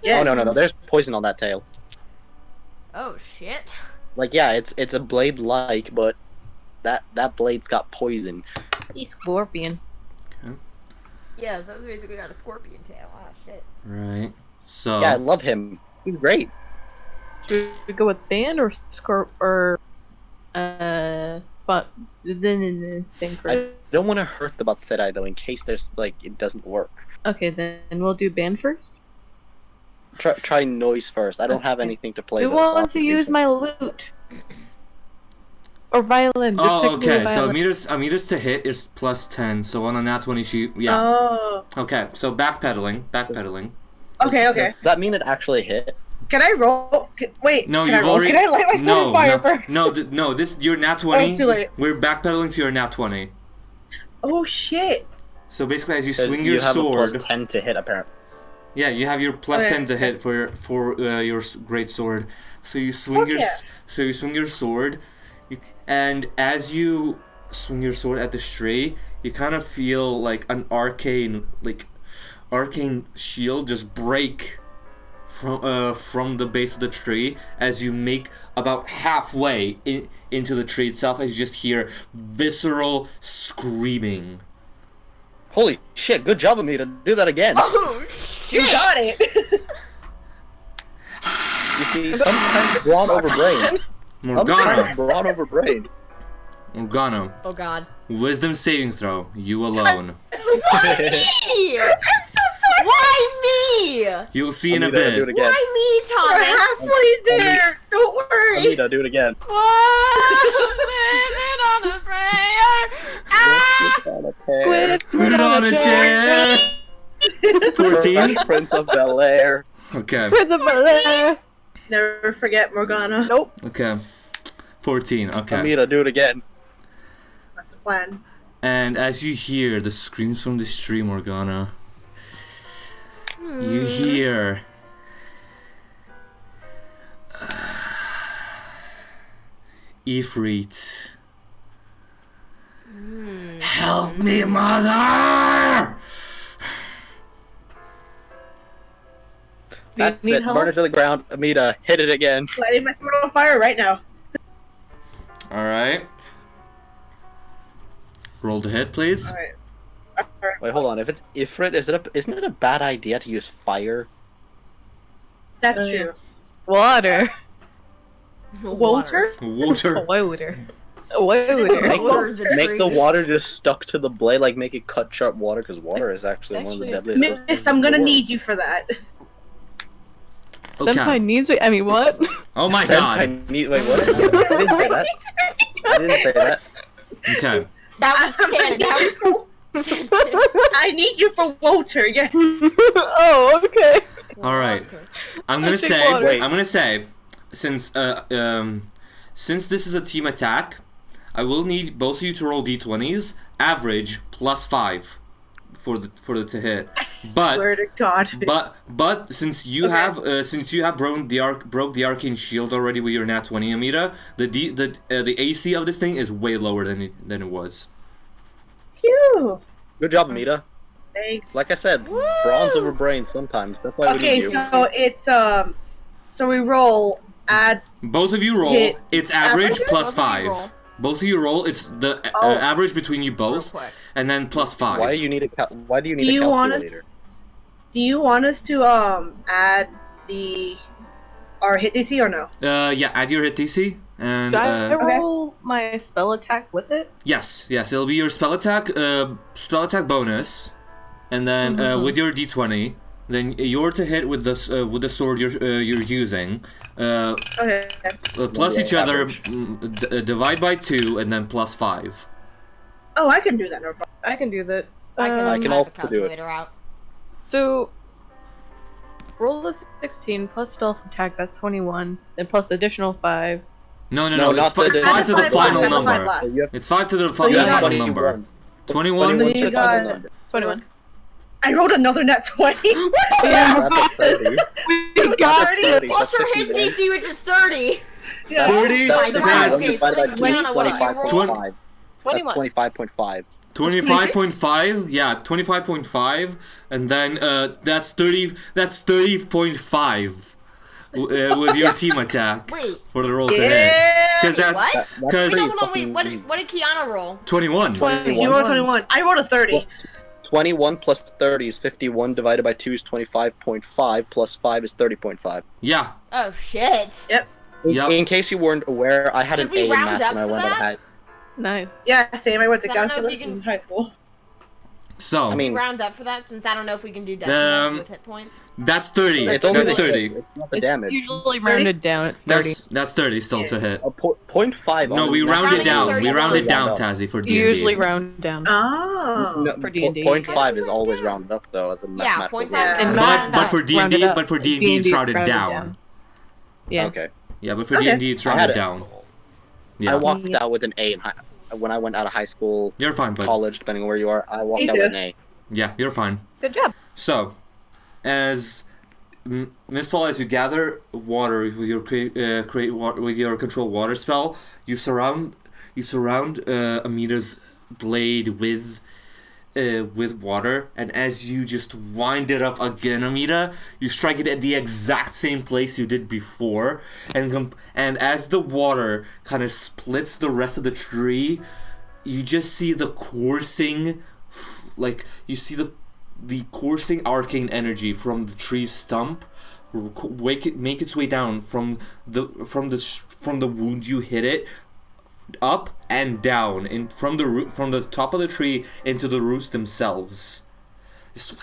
Yeah. Oh no, there's poison on that tail. Oh shit. Like yeah, it's a blade like, but that blade's got poison. He's scorpion. Yeah, so it's basically got a scorpion tail. Ah shit. Right. So Yeah, I love him. He's great. Should we go with band or but then thing I first? don't want to hurt the Batsudai though, in case there's like it doesn't work. Okay, then we'll do band first. Try noise first. I don't have Okay. anything to play. Who though, so I'll wants to do use something. my lute? Or violin. just Oh, pick me a okay. So violin. Amita's to hit is plus 10. So on a nat 20, yeah. Oh. Okay. So backpedaling. Okay. Does that mean it actually hit? Can I roll? Wait. No, can I you've roll? already. Can I light my phone on fire first? No. This your nat Oh, 20. it's too late. We're backpedaling to your nat 20. Oh shit. So basically, as you 'Cause swing you your have a sword, plus 10 to hit apparently. yeah, you have your plus Okay. 10 to hit for your great sword. So you swing Fuck your sword, and as you swing your sword at the tree, you kind of feel like an arcane shield just break from the base of the tree as you make about halfway into the tree itself, as you just hear visceral screaming. Holy shit! Good job, Amida. Do that again. Oh You got it. You see, sometimes brawn over brain. Sometimes brawn over brain. Morgana, Oh god. wisdom saving throw. You alone. Why me? Why me? You'll see in a Amida, do it bit. again. Why me, We're Thomas? halfway there. Don't worry. Amida, do it again. Living on a prayer. Ah! Squid. Put it on a chair. 14. Fresh Prince of Bel Air. Okay. With the ballet. Never forget Morgana. Nope. Okay. 14. Okay. Amida, do it again. That's a plan. And as you hear the screams from the stream, Morgana, you hear Ifrit. Help me, mother! Do you That's need it. help? Burn it to the ground. Amida, hit it again. Lighting my sword on fire right now. Alright. Roll to hit, please. Alright. Wait, hold on. If it's Ifrit, isn't it a bad idea to use fire? That's Oh, yeah. true. Water. Walter? Water. Water. Make, Water's a make the treat. water just stuck to the blade, like make it cut sharp water, because water is actually one of the deadliest. Miss, I'm gonna need you for that. Okay. Senpai needs me. I mean, what? Oh my Senpai god. Wait, what? I didn't say that. I didn't say that. Okay. That was canon. That was I need you for Walter, yes. Oh, okay. All right. I'm I gonna shake say. water. Wait. I'm gonna say, since this is a team attack, I will need both of you to roll d20s, average +5, for the to hit. But Swear to God. but since you have broke the arcane shield already with your nat 20, Amida, the AC of this thing is way lower than it was. Phew. Good job, Amida. Thanks. Like I said, bronze over brain sometimes. That's why we need Okay, you. so it's so we roll add. Both of you roll. Hit It's average average? plus Both of you 5. roll. Both of you roll. It's the Oh. average between you both, Real quick. and then plus 5. Why do you need a Do you want calculator? us? Do you want us to add our hit DC or no? Yeah, add your hit DC, and Do I Okay. roll my spell attack with it? yes, it'll be your spell attack bonus, and then with your d20, then you're to hit with the sword you're using, Okay. plus Yeah, each other, average. divide by 2, and then plus 5. Oh, I can do that. No problem. I can do that. I I can type also the do it. calculator out. So, roll a 16 plus spell attack, that's 21, then plus additional 5. No, No, it's, not the- it's the- 5 to the Add the final five number. last. It's 5 to the So you final got- number. 21. So you got- 21. I rolled another net 20. That's a 30. We got That's it! 30. Plus That's your hit 51. DC, which is 30. Yeah. 30? Fine, That's okay, so then Kiana, what did you roll? 25.5. That's 21. 25.5. 25.5, yeah, 25.5, and then that's 30.5 with your team attack Wait. for the roll to hit. Yeah. Because that's What? That's because pretty No, wait, fucking what easy. did Kiana roll? 21. 20. You rolled 21. I rolled a 30. 21 plus 30 is 51, divided by 2 is 25.5, plus 5 is 30.5. Yeah, Oh shit. Yep. In case you weren't aware, I had Should an we A in round math up when I for went on that? high. Nice. Yeah, same. I went to I don't know if calculus you can- in high school. so I mean, Round up for that, since I don't know if we can do decimals with hit points. that's 30. it's only That's the 30. It's not the It's damage. usually rounded down, it's 30. That's 30 still to hit. A 0.5. No, we only round it Rounding down. 30 We round it down, round up. Tazzy, for You usually D&D. round down. Oh. No, For D&D. 0.5 is always rounded up though, as a Yeah, mathematical 0.5 Yeah. is And round But up. for rounded D&D, up. but for D&D D&D it's is rounded rounded down. Yeah. Okay. Yeah, but for Okay. D&D it's I had rounded it. down. I Yeah, walked Yeah. out with an A when I went out of high school, you're fine, bud. college, depending on where you are. I walked Me out with too. an A. Yeah, you're fine. Good job. So, as Mistfall, as you gather water with your with your control water spell, you surround Amida's blade with water, and as you just wind it up again, Amida, you strike it at the exact same place you did before, and as the water kind of splits the rest of the tree, you just see the coursing, you see the coursing arcane energy from the tree's stump make its way down from the wound you hit it, up and down, from the top of the tree into the roots themselves. Just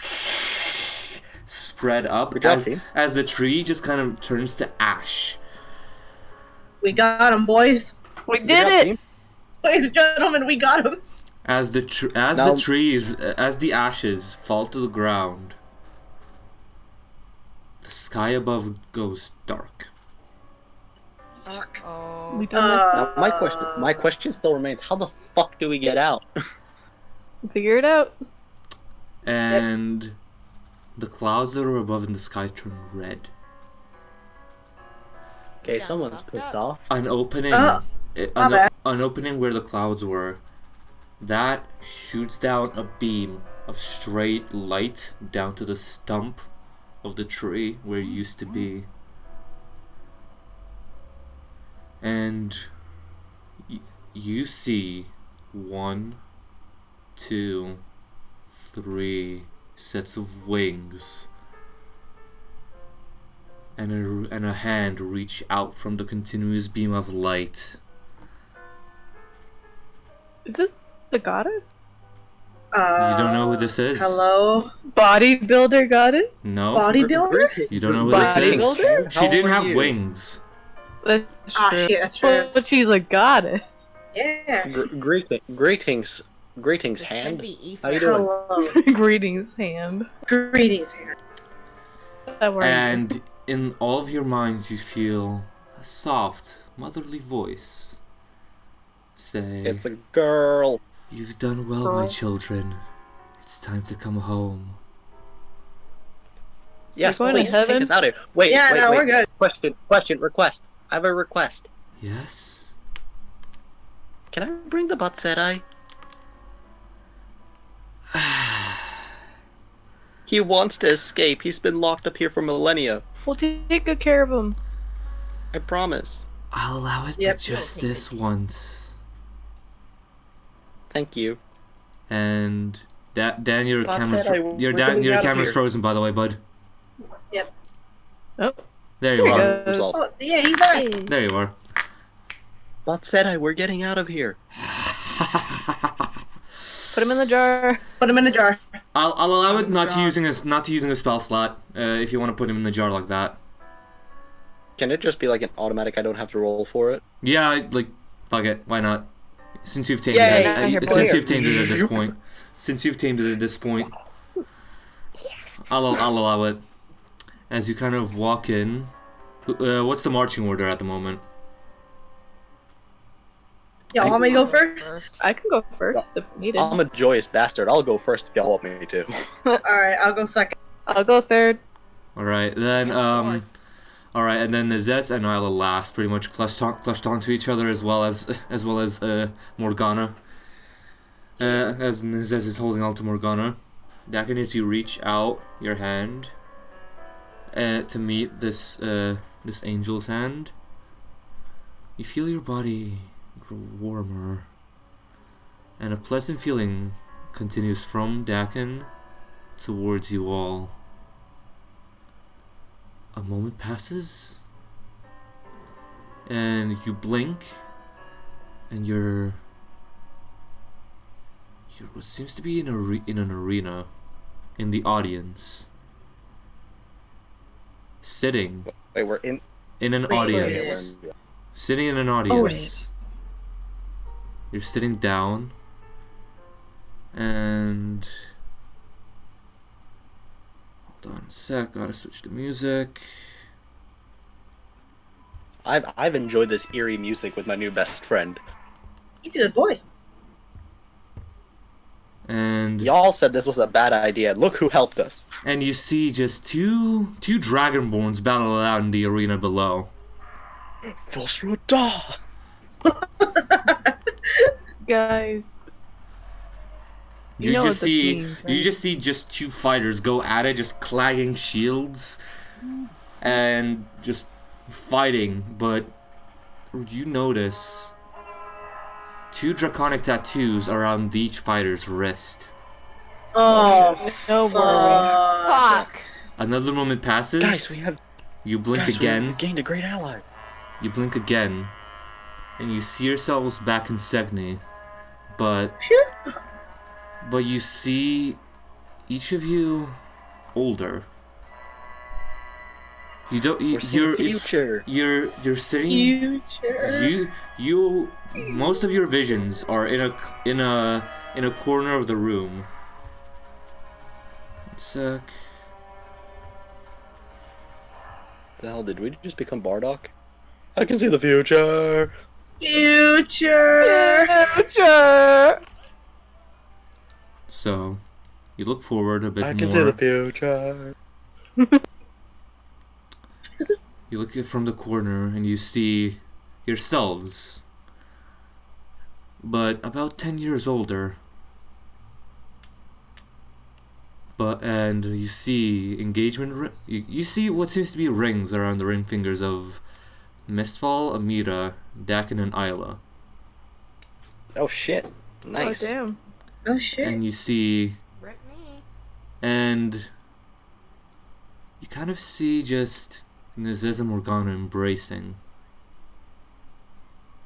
spread up Good job, team. as the tree just kind of turns to ash. We got him, boys. We Good did job, it. team. Ladies and gentlemen, we got him. As the ashes fall to the ground, the sky above goes dark. Oh. We done this. Now, my question still remains: how the fuck do we get out? Figure it out. And the clouds that are above in the sky turn red. Okay, Yeah, someone's fucked pissed up. off. An opening, my bad. an opening where the clouds were, that shoots down a beam of straight light down to the stump of the tree where it used to be. And you see 1, 2, 3 sets of wings, and a hand reach out from the continuous beam of light. Is this the goddess? You don't know who this is? Hello? Bodybuilder goddess? No. Bodybuilder? You don't know who this is? Bodybuilder? She didn't have wings. That's Ah, true. shit, that's true. But she's a goddess. Yeah. Greetings, This could hand. be Ethan. How you doing? Hello. Greetings, hand. Greetings here. That word. And in all of your minds, you feel a soft, motherly voice say, It's a girl. "You've done well, my children. It's time to come home." Yes, going to please take heaven? us out of here. Wait, Yeah, wait, no, wait. we're good. Question, request. I have a request. Yes? Can I bring the butt set eye? He wants to escape. He's been locked up here for millennia. We'll take good care of him. I promise. I'll allow it, Yep. but just this once. Thank you. And Dan, your Bob camera's said your we're Dan, going your out of camera's here. frozen, by the way, bud. Oh, There you there are. he goes. Resolved. Oh, yeah, he's back. Hey. There you are. Bot said we're getting out of here. Put him in the jar. Put him in a jar. I'll allow it Oh, not to God. using a spell slot. If you want to put him in the jar like that. Can it just be like an automatic? I don't have to roll for it. Yeah, like fuck it. Why not? Since you've tamed Yay, it, here, since boy. you've tamed it at this point, since you've tamed it at this point, I'll allow it. As you kind of walk in, what's the marching order at the moment? Y'all want me to go first? I can go first if needed. I'm a joyous bastard. I'll go first if y'all want me to. Alright, I'll go second. I'll go third. All right, then all right, and then Nezes and Isla last, pretty much clutched onto each other as well as Morgana. As Nezes is holding on to Morgana, Daken, as you reach out your hand to meet this angel's hand, you feel your body grow warmer, and a pleasant feeling continues from Daken towards you all. A moment passes, and you blink, and you're what seems to be in an arena, in the audience, sitting Wait, we're in. in an Wait, audience, sitting in an audience. You're sitting down, and hold on a sec. Gotta switch to music. I've enjoyed this eerie music with my new best friend. He's a good boy. And Y'all said this was a bad idea. Look who helped us. and you see just two dragonborns battle it out in the arena below. Volsruda! Guys. You know just what this see means, you right? just see just two fighters go at it, just clagging shields and just fighting, but you notice two draconic tattoos around each fighter's wrist. Oh, No worry. Fuck. Another moment passes. Guys, we have. You blink Guys, again. we gained a great ally. You blink again, and you see yourselves back in Segni, but you see each of you older. You don't. We're seeing the future. You're sitting. future. You most of your visions are in a corner of the room. One sec. The hell, did we just become Bardock? I can see the future. Future. Future. So, you look forward a bit I more. can see the future. You look at from the corner and you see yourselves, but about 10 years older. And you see engagement. You see what seems to be rings around the ring fingers of Mistfall, Amida, Daken, and Isla. Oh shit. Nice. Oh damn. Oh shit. And you see, Rip me. and you kind of see just Nezes and Morgana embracing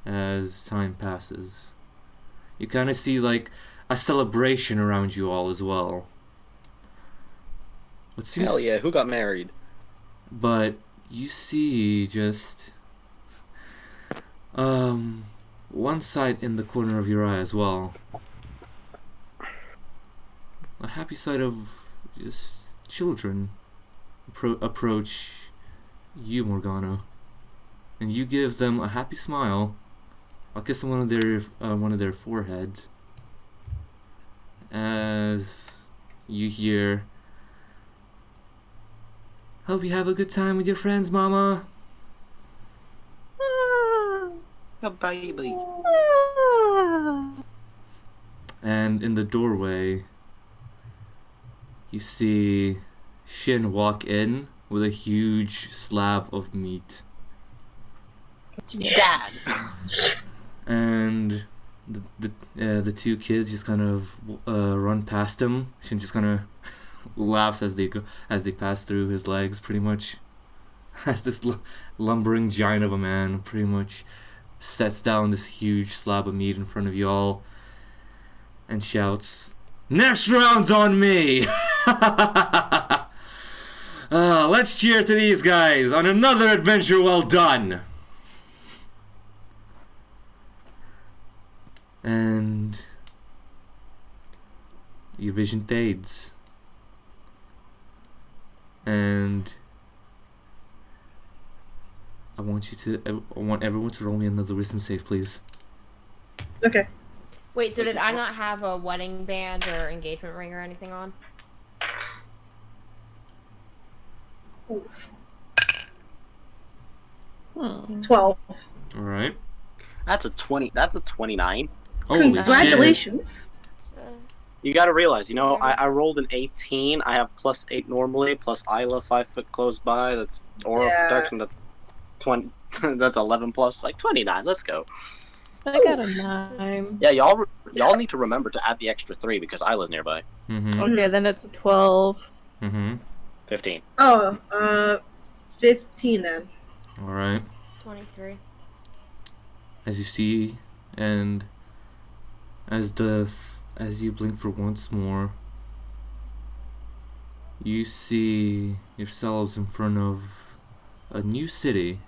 as time passes. You kind of see like a celebration around you all as well. What seems, Hell yeah, who got married? but you see just one sight in the corner of your eye as well. A happy sight of just children approach you, Morgana, and you give them a happy smile. I'll kiss one of their foreheads as you hear, "Hope you have a good time with your friends, Mama." A baby. And in the doorway, you see Shin walk in with a huge slab of meat. Dad. And the two kids just kind of run past him. Shin just kind of laughs as they pass through his legs, pretty much. As this lumbering giant of a man pretty much sets down this huge slab of meat in front of you all and shouts, "Next round's on me!" Let's cheer to these guys on another adventure well done. And your vision fades. And I want everyone to roll me another wisdom save, please. Okay. Wait, so did I not have a wedding band or engagement ring or anything on? Oof. Hmm. 12. All right. That's a 20. That's a 29. Holy shit. Congratulations. You gotta realize, I rolled an 18. I have +8 normally, plus Isla 5 foot close by. That's aura protection. That's 20. That's 11 plus like 29. Let's go. I got a 9. Yeah, y'all need to remember to add the extra 3 because Isla's nearby. Mm-hmm. Okay, then it's a 12. Mm-hmm. 15. Oh, 15 then. All right. 23. As you see, and as you blink for once more, you see yourselves in front of a new city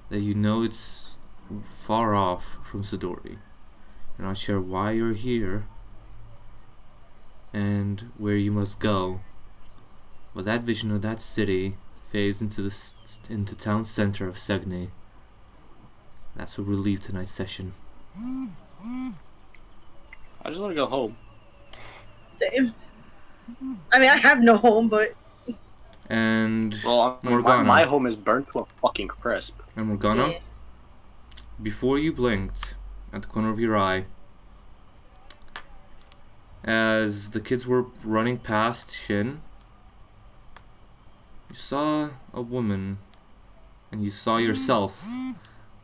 that you know it's far off from Sadori. You're not sure why you're here and where you must go, but that vision of that city fades into town center of Segne. That's where we'll leave tonight's session. I just want to go home. Same. I mean, I have no home, but And Well, Morgana. my home is burnt to a fucking crisp. And Morgana, Yeah. before you blinked, at the corner of your eye, as the kids were running past Shin, you saw a woman, and you saw yourself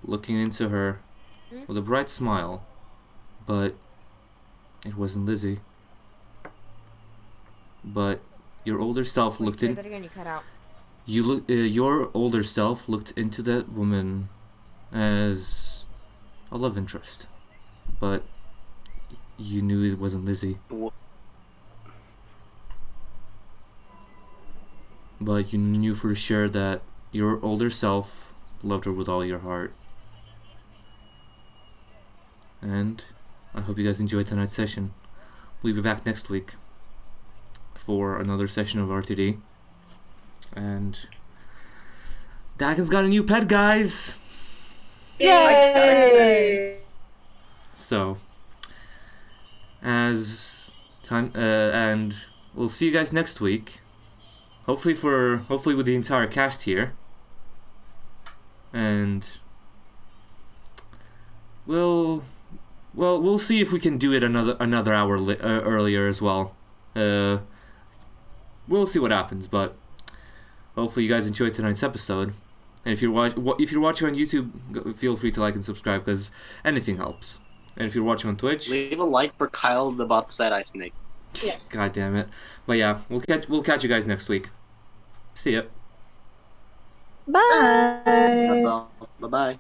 looking into her with a bright smile, but it wasn't Lizzie. But your older self looked Say in. that again, you cut out. Your older self looked into that woman as a love interest, but you knew it wasn't Lizzie. But you knew for sure that your older self loved her with all your heart. And I hope you guys enjoyed tonight's session. We'll be back next week for another session of RTD. And Daken's got a new pet, guys! Yay! So, as time, and we'll see you guys next week. Hopefully with the entire cast here. And we'll see if we can do it another hour earlier as well. We'll see what happens, but hopefully you guys enjoyed tonight's episode. And if you're watching on YouTube, feel free to like and subscribe because anything helps. And if you're watching on Twitch, Leave a like for Kyle the Bot Side Eye Snake. Yes. God damn it! But yeah, we'll catch you guys next week. See ya. Bye. Bye. Bye bye.